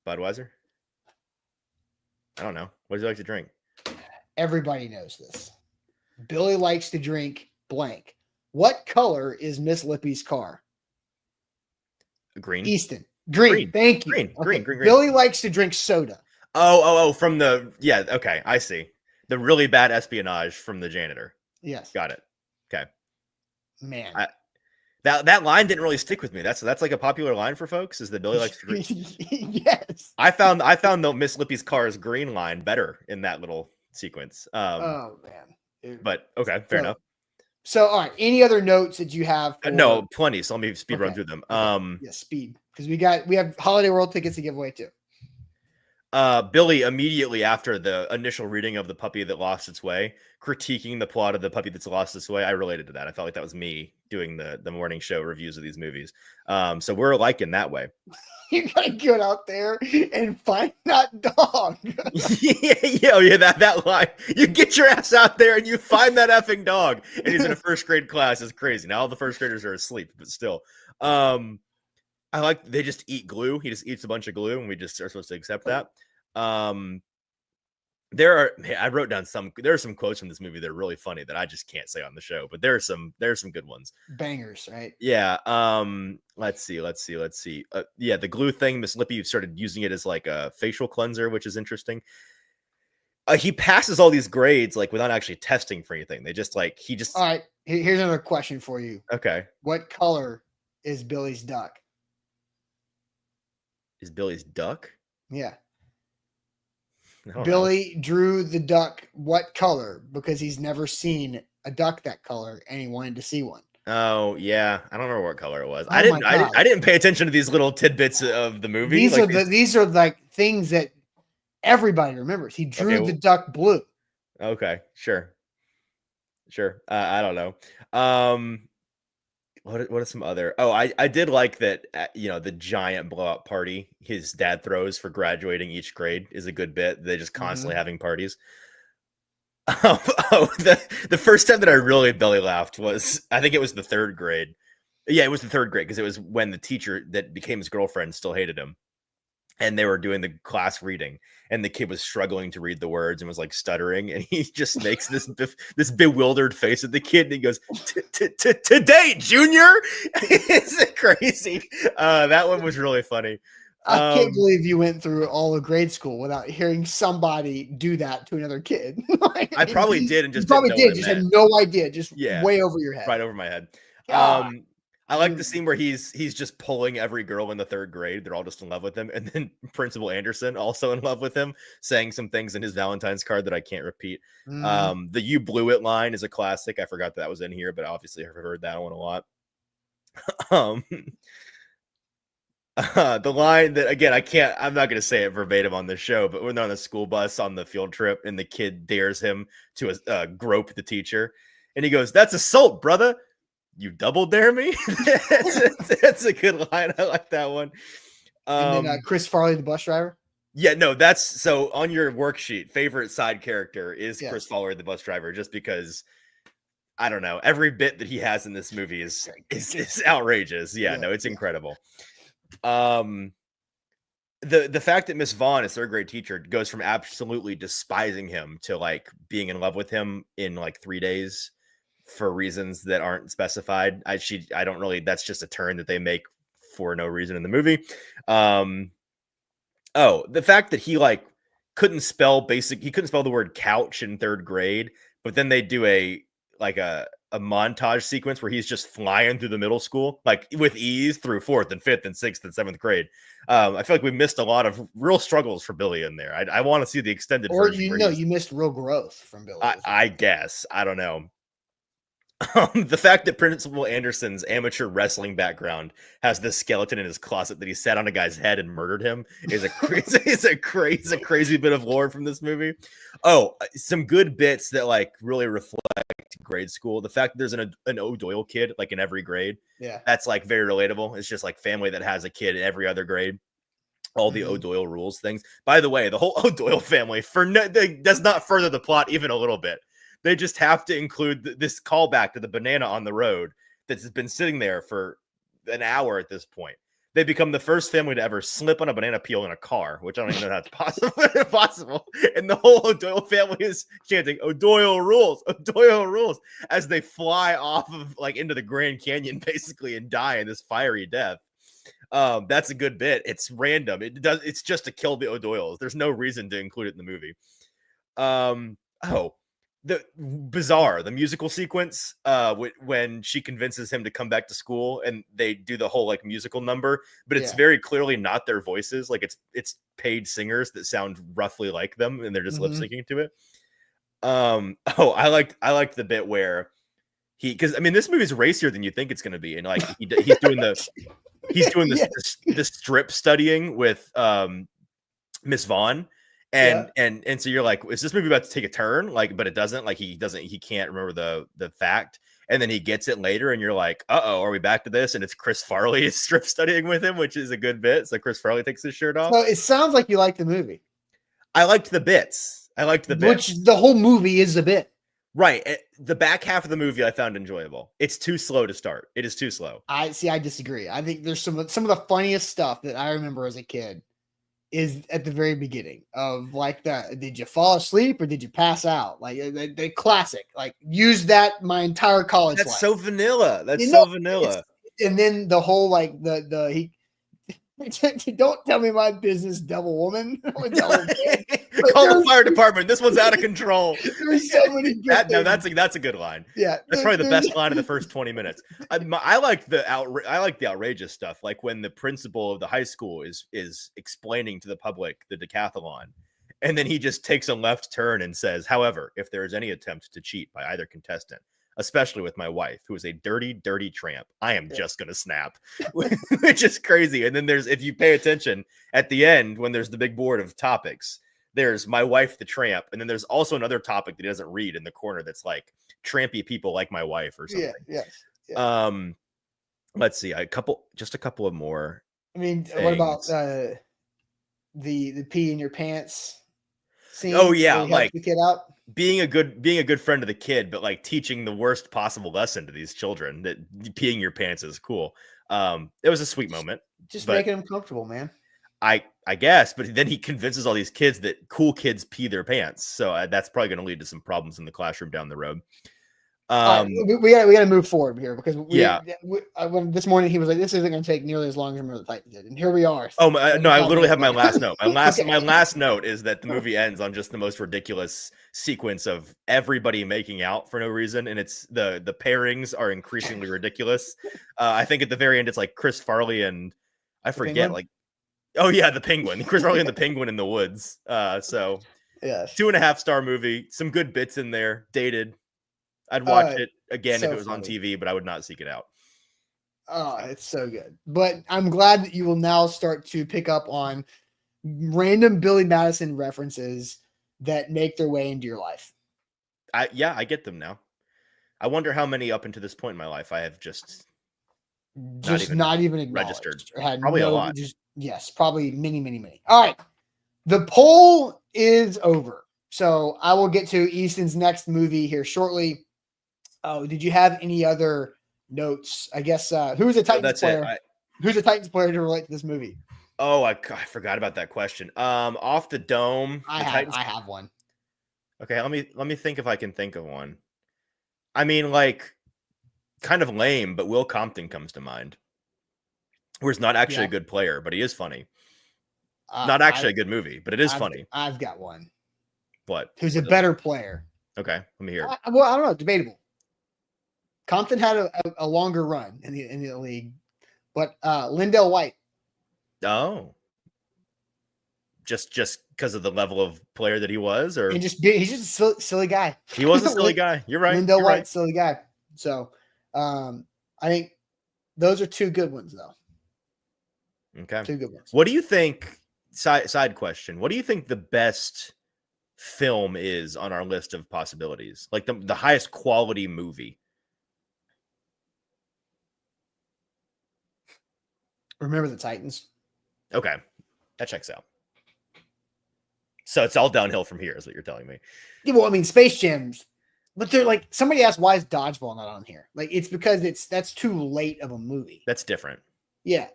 Budweiser? I don't know. What does he like to drink? Everybody knows this. Billy likes to drink blank. What color is Miss Lippy's car? Green. Easton. Green. Thank you. Green. Billy likes to drink soda. Oh, from the okay, I see. The really bad espionage from the janitor. Yes. Got it. Okay. Man. That line didn't really stick with me. That's like a popular line for folks, is that Billy likes to drink. Yes. I found the Miss Lippy's car's green line better in that little sequence. Oh man. But okay, fair enough. So all right. Any other notes that you have? No, plenty. So let me speed run through them. Yeah, speed. Because we have Holiday World tickets to give away too. Billy immediately after the initial reading of The Puppy That Lost Its Way, critiquing the plot of The Puppy That's Lost Its Way, I related to that. I felt like that was me doing the morning show reviews of these movies. So we're alike in that way. You gotta get out there and find that dog. yeah, that line. You get your ass out there and you find that effing dog. And he's in a first grade class. It's crazy. Now all the first graders are asleep, but still. I like they just eat glue. He just eats a bunch of glue, and we just are supposed to accept that. I wrote down there are some quotes from this movie that are really funny that I just can't say on the show, but there are some good ones. Bangers, right? Yeah. Let's see. Yeah, the glue thing. Miss Lippy started using it as like a facial cleanser, which is interesting. He passes all these grades like without actually testing for anything. All right. Here's another question for you. Okay. What color is Billy's duck? Is Billy's duck? Yeah. Billy drew the duck what color? Because he's never seen a duck that color and he wanted to see one. Oh yeah, I don't remember what color it was. Oh, I didn't pay attention to these little tidbits of the movie. These are like things that everybody remembers. He drew the duck blue. Okay, sure. I don't know. What are some other? Oh, I did like that. The giant blowout party his dad throws for graduating each grade is a good bit. They're just constantly having parties. The first time that I really belly laughed was, I think it was the third grade. Yeah, it was the third grade because it was when the teacher that became his girlfriend still hated him. And they were doing the class reading, and the kid was struggling to read the words and was like stuttering. And he just makes this bewildered face at the kid, and he goes, "Today, Junior." Is it crazy? That one was really funny. I can't believe you went through all of grade school without hearing somebody do that to another kid. I probably did, and just had no idea, just way over your head, right over my head. God. I like the scene where he's just pulling every girl in the third grade. They're all just in love with him. And then Principal Anderson also in love with him, saying some things in his Valentine's card that I can't repeat. The "you blew it" line is a classic. I forgot that was in here, but obviously I've heard that one a lot. The line that, again, I'm not going to say it verbatim on the show, but when they're on the school bus on the field trip and the kid dares him to grope the teacher. And he goes, "That's assault, brother. You double dare me?" That's a good line. I like that one. And then Chris Farley, the bus driver. Yeah, no, that's so on your worksheet. Favorite side character is Yes. Chris Fowler, the bus driver, just because I don't know. Every bit that he has in this movie is outrageous. Yeah, no, it's incredible. The fact that Miss Vaughn, his third grade teacher, goes from absolutely despising him to like being in love with him in like 3 days for reasons that aren't specified. I don't really. That's just a turn that they make for no reason in the movie. Oh, the fact that he like couldn't spell he couldn't spell the word couch in third grade, but then they do a montage sequence where he's just flying through the middle school, like with ease through fourth and fifth and sixth and seventh grade. I feel like we missed a lot of real struggles for Billy in there. I want to see the extended version. You missed real growth from Billy. I guess. I don't know. The fact that Principal Anderson's amateur wrestling background has this skeleton in his closet that he sat on a guy's head and murdered him is a crazy bit of lore from this movie. Oh, some good bits that like really reflect grade school. The fact that there's an O'Doyle kid like in every grade. Yeah. That's like very relatable. It's just like family that has a kid in every other grade. All the O'Doyle rules things. By the way, the whole O'Doyle family does not further the plot even a little bit. They just have to include this callback to the banana on the road that's been sitting there for an hour at this point. They become the first family to ever slip on a banana peel in a car, which I don't even know how that's possible. And the whole O'Doyle family is chanting O'Doyle rules, as they fly off of like into the Grand Canyon basically and die in this fiery death. That's a good bit. It's random. It's just to kill the O'Doyles. There's no reason to include it in the movie. The musical sequence when she convinces him to come back to school and they do the whole like musical number, but it's very clearly not their voices. Like it's paid singers that sound roughly like them and they're just lip syncing to it. I liked the bit where because I mean this movie's racier than you think it's going to be, and like he's doing the strip studying with Miss Vaughn. And so you're like, is this movie about to take a turn? Like, but it doesn't. Like, he can't remember the fact, and then he gets it later, and you're like, are we back to this? And it's Chris Farley is strip studying with him, which is a good bit. So Chris Farley takes his shirt off. So it sounds like you like the movie. I liked the bits. Which the whole movie is a bit. Right. The back half of the movie I found enjoyable. It's too slow to start. It is too slow. I disagree. I think there's some of the funniest stuff that I remember as a kid is at the very beginning of like did you fall asleep or did you pass out? Like the classic, like use that my entire college life. That's so vanilla. And then the whole like he don't tell me my business, devil woman. Call the fire department. This one's out of control. There's so many good that's a good line. Yeah, that's probably the best line of the first 20 minutes. I like the outrageous stuff, like when the principal of the high school is explaining to the public the decathlon, and then he just takes a left turn and says, "However, if there is any attempt to cheat by either contestant, especially with my wife, who is a dirty tramp, I am just going to snap," which is crazy. And then if you pay attention at the end, when there's the big board of topics, there's my wife, the tramp. And then there's also another topic that he doesn't read in the corner. That's like trampy people like my wife or something. Yeah. Let's see. A couple of more. I mean, things. What about the pee in your pants scene? Oh yeah. Like the kid out. Being a good friend of the kid, but like teaching the worst possible lesson to these children that peeing your pants is cool. It was a sweet moment. Just making them comfortable, man. I guess, but then he convinces all these kids that cool kids pee their pants. So that's probably going to lead to some problems in the classroom down the road. We got to move forward here because when this morning he was like, "This isn't going to take nearly as long as Remember the Titans did," and here we are. No, I literally have my last note. My last note is that the movie ends on just the most ridiculous sequence of everybody making out for no reason, and it's the pairings are increasingly ridiculous. I think at the very end it's like Chris Farley and I forget the penguin. Chris Farley and the penguin in the woods. So yeah, 2.5-star movie. Some good bits in there. Dated. I'd watch it again if it was on TV, but I would not seek it out. Oh, it's so good. But I'm glad that you will now start to pick up on random Billy Madison references that make their way into your life. I get them now. I wonder how many up until this point in my life I have just not even registered. Probably a lot. Yes, probably many. All right. The poll is over. So I will get to Easton's next movie here shortly. Oh, did you have any other notes? I guess who's a Titans that's player? it. Who's a Titans player to relate to this movie? I forgot about that question. Off the dome, I have one. Okay, let me think if I can think of one. I mean, like, kind of lame, but Will Compton comes to mind. Who's not actually a good player, but he is funny. Not actually a good movie, but it is funny. I've got one. What? Who's a better player? Okay, let me hear. Well, I don't know. Debatable. Compton had a longer run in the league, but Lindell White. Oh, just because of the level of player that he was, or and he's just a silly guy. He was a silly guy. You're right. Lindell You're White, right. silly guy. So, I think those are two good ones, though. Okay, two good ones. What do you think? Side question. What do you think the best film is on our list of possibilities? Like the highest quality movie? Remember the Titans. Okay, that checks out. So it's all downhill from here, is what you're telling me. Yeah, well, I mean, Space Jam's, but they're like, somebody asked, why is Dodgeball not on here? Like, it's because that's too late of a movie. That's different. Yeah.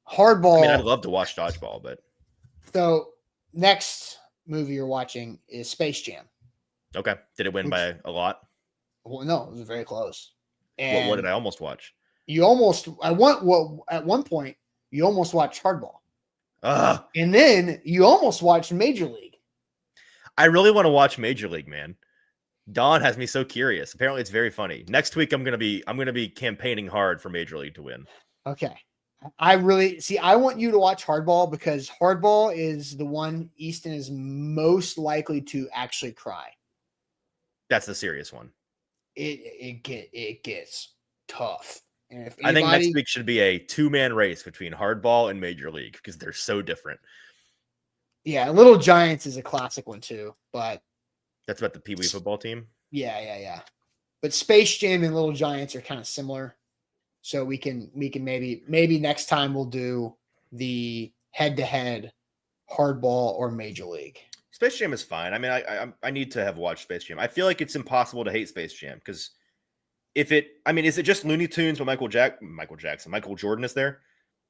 Hardball. I mean, I'd love to watch Dodgeball, but. So, next movie you're watching is Space Jam. Okay. Did it win by a lot? Well, no, it was very close. And what did I almost watch? At one point, you almost watched Hardball. And then you almost watched Major League. I really want to watch Major League, man. Dawn has me so curious. Apparently it's very funny. Next week I'm gonna be campaigning hard for Major League to win. Okay. I want you to watch Hardball because Hardball is the one Easton is most likely to actually cry. That's the serious one. It gets tough. And if I think next week should be a 2-man race between Hardball and Major League because they're so different. Yeah, Little Giants is a classic one too, but that's about the Pee Wee football team. Yeah. But Space Jam and Little Giants are kind of similar, so we can maybe next time we'll do the head-to-head Hardball or Major League. Space Jam is fine. I mean, I need to have watched Space Jam. I feel like it's impossible to hate Space Jam because is it just Looney Tunes but Michael Jordan is there?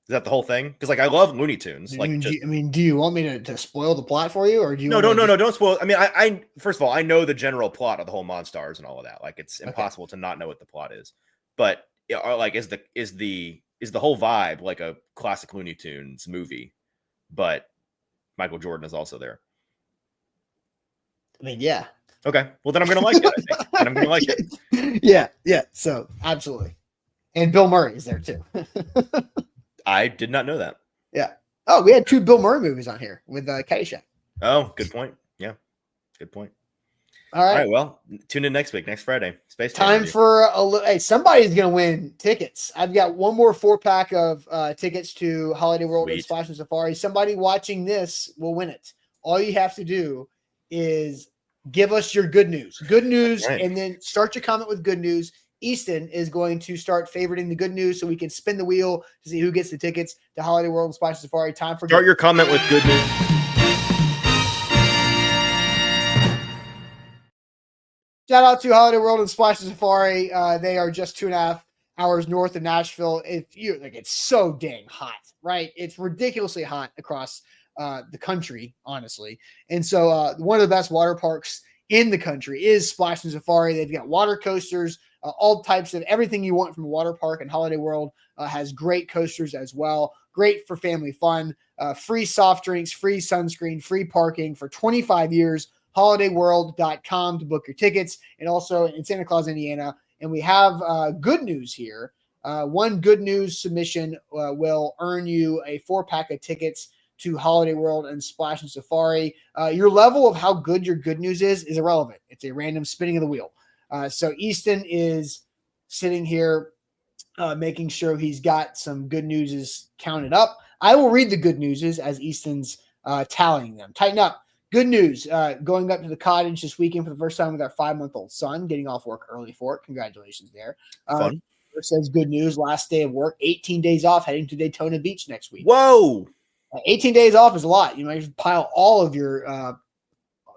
Is that the whole thing? Because like I love Looney Tunes. Do you want me to spoil the plot for you, or do you? No, don't spoil. I mean, I first of all, I know the general plot of the whole Monstars and all of that. Like it's impossible to not know what the plot is. But like, is the whole vibe like a classic Looney Tunes movie? But Michael Jordan is also there. I mean, yeah. Okay, well then I'm gonna like it. I think. And I'm gonna like it. Yeah. So absolutely, and Bill Murray is there too. I did not know that. Yeah. Oh, we had 2 Bill Murray movies on here with Caddyshack. Oh, good point. Yeah, good point. All right. Well, tune in next week, next Friday. Space time for hey, somebody's gonna win tickets. I've got one more 4-pack of tickets to Holiday World and Splash and Safari. Somebody watching this will win it. All you have to do is give us your good news. Good news, right. And then start your comment with good news. Easton is going to start favoriting the good news so we can spin the wheel to see who gets the tickets to Holiday World and Splash Safari. Time for start your comment with good news. Shout out to Holiday World and Splash Safari. They are just 2.5 hours north of Nashville. It's so dang hot, right? It's ridiculously hot across the country, honestly. And so one of the best water parks in the country is Splash and Safari. They've got water coasters, all types of everything you want from a water park, and Holiday World has great coasters as well. Great for family fun, free soft drinks, free sunscreen, free parking for 25 years. HolidayWorld.com to book your tickets, and also in Santa Claus, Indiana. And we have good news here. One good news submission will earn you a 4-pack of tickets to Holiday World and Splash and Safari. Your level of how good your good news is irrelevant. It's a random spinning of the wheel. So Easton is sitting here making sure he's got some good newses counted up. I will read the good newses as Easton's tallying them. Tighten up. Good news. Going up to the cottage this weekend for the first time with our 5-month-old son, getting off work early for it. Congratulations there. Fun. Says good news. Last day of work, 18 days off, heading to Daytona Beach next week. Whoa. 18 days off is a lot. You might just pile all of your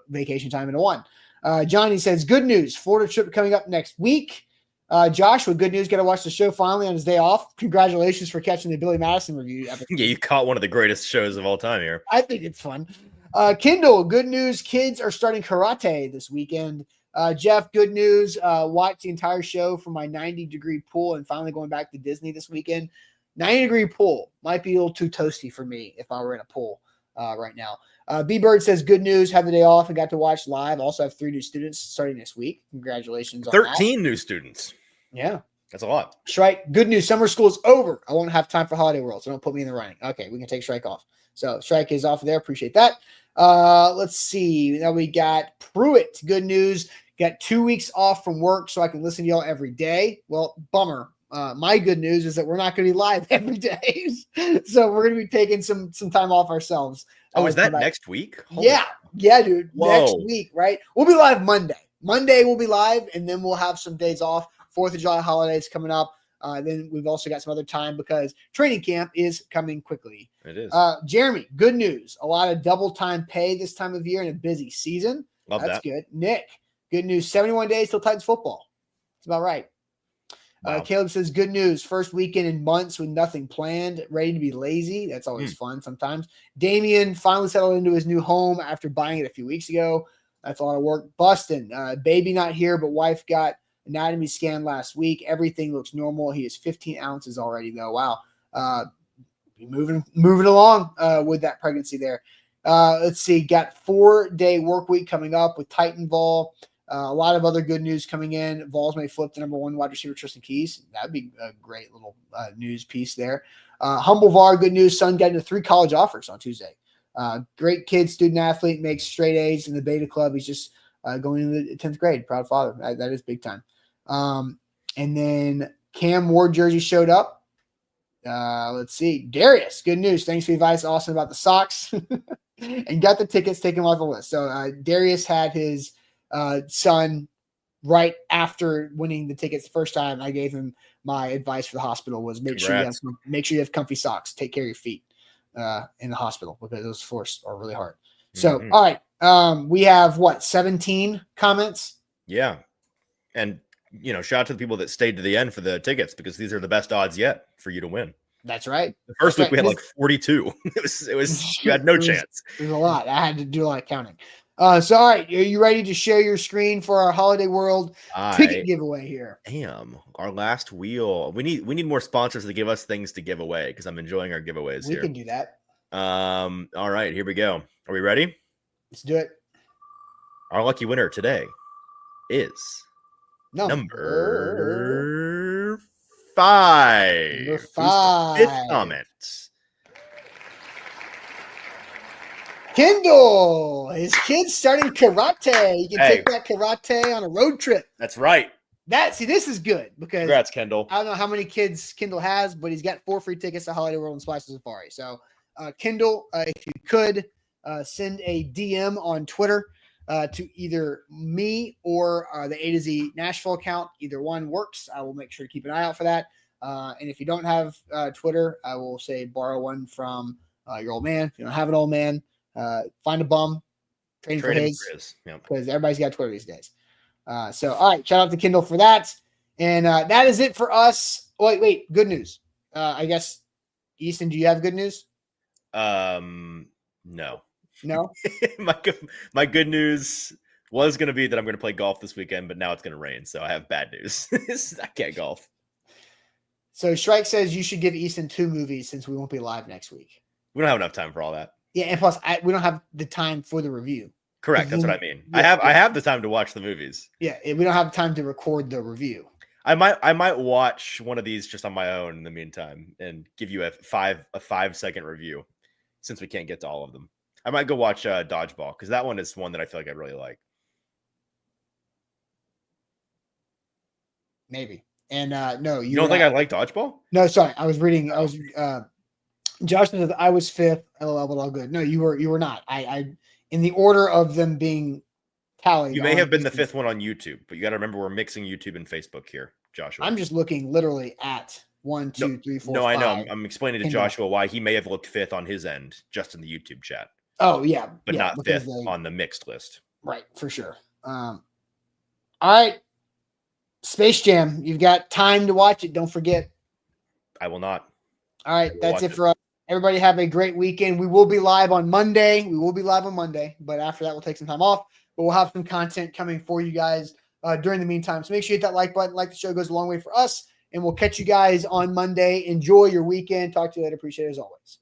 vacation time into one. Johnny says, good news. Florida trip coming up next week. Joshua, good news. Got to watch the show finally on his day off. Congratulations for catching the Billy Madison review episode. Yeah, you caught one of the greatest shows of all time here. I think it's fun. Kindle, good news. Kids are starting karate this weekend. Jeff, good news. Watched the entire show from my 90-degree pool and finally going back to Disney this weekend. 90-degree pool might be a little too toasty for me if I were in a pool right now. B-Bird says, good news. Have the day off and got to watch live. Also have 3 new students starting this week. Congratulations on 13 new students. Yeah. That's a lot. Shrike, good news. Summer school is over. I won't have time for Holiday World, so don't put me in the running. Okay, we can take Shrike off. So Shrike is off there. Appreciate that. Let's see. Now we got Pruitt. Good news. Got 2 weeks off from work so I can listen to y'all every day. Well, bummer. My good news is that we're not going to be live every day. So we're going to be taking some time off ourselves. Oh, is that next week? Yeah. Yeah, dude. Whoa. Next week, right? We'll be live Monday. Monday we'll be live, and then we'll have some days off. 4th of July holidays coming up. Then we've also got some other time because training camp is coming quickly. It is. Jeremy, good news. A lot of double time pay this time of year in a busy season. Love That's that. good. Nick, good news. 71 days till Titans football. That's about right. Wow. Caleb says, good news. First weekend in months with nothing planned, ready to be lazy. That's always fun sometimes. Damien finally settled into his new home after buying it a few weeks ago. That's a lot of work. Bustin, baby not here, but wife got anatomy scan last week. Everything looks normal. He is 15 ounces already, though. Wow. Moving along with that pregnancy there. Let's see. Got 4-day work week coming up with Titan Vol. A lot of other good news coming in. Vols may flip the number 1 wide receiver, Tristan Keys. That'd be a great little news piece there. Humble VAR, good news. Son got into 3 college offers on Tuesday. Great kid, student athlete, makes straight A's in the beta club. He's just going into the 10th grade. Proud father. That is big time. And then Cam Ward jersey showed up. Let's see. Darius, good news. Thanks for the advice, Austin, about the socks. And got the tickets, taken off the list. So Darius had his son right after winning the tickets the first time. I gave him my advice for the hospital was make sure you have comfy socks. Take care of your feet in the hospital because those floors are really hard. So, all right. We have 17 comments. Yeah. And shout out to the people that stayed to the end for the tickets because these are the best odds yet for you to win. That's right. The first week we had like 42. It was you had no chance. It was a lot. I had to do a lot of counting. So, all right, are you ready to share your screen for our Holiday World ticket giveever here? Our last wheel. We need more sponsors to give us things to give away because I'm enjoying our giveaways here. We can do that. All right, here we go. Are we ready? Let's do it. Our lucky winner today is number 5. Number 5. Fifth comment. Kindle, his kid's starting karate. You can take that karate on a road trip. That's right. This is good because congrats, Kendall. I don't know how many kids Kindle has, but he's got 4 free tickets to Holiday World and Splash Safari. So, Kindle, if you could send a DM on Twitter to either me or the A to Z Nashville account. Either one works. I will make sure to keep an eye out for that. And if you don't have Twitter, I will say borrow one from your old man. If you don't have an old man, find a bum, trade for his, because everybody's got Twitter these days. So, all right, shout out to Kindle for that. And that is it for us. Wait, good news. I guess, Easton, do you have good news? No. No? my good news was going to be that I'm going to play golf this weekend, but now it's going to rain, so I have bad news. I can't golf. So Shrike says you should give Easton 2 movies since we won't be live next week. We don't have enough time for all that. Yeah, and plus we don't have the time for the review. Correct. That's what I mean. Yeah, I have the time to watch the movies. Yeah, we don't have time to record the review. I might watch one of these just on my own in the meantime and give you a 5-second review since we can't get to all of them. I might go watch Dodgeball because that one is one that I feel like I really like. Maybe. And no, you don't think I like Dodgeball? No, sorry. I was reading. Josh said I was 5th. LOL, but all good. No, you were not. I in the order of them being tallied. You may have been the 5th one on YouTube, but you got to remember we're mixing YouTube and Facebook here, Joshua. I'm just looking literally at 1, 2, 3, 4, No, 5. I know. I'm explaining to came back. Joshua why he may have looked fifth on his end, just in the YouTube chat, Oh, yeah. but yeah, not because fifth on the mixed list. Right, for sure. All right. Space Jam. You've got time to watch it. Don't forget. I will not. All right. will That's watch it it. for us. Everybody have a great weekend. We will be live on Monday. But after that, we'll take some time off. But we'll have some content coming for you guys during the meantime. So make sure you hit that like button. Like the show goes a long way for us. And we'll catch you guys on Monday. Enjoy your weekend. Talk to you later. Appreciate it as always.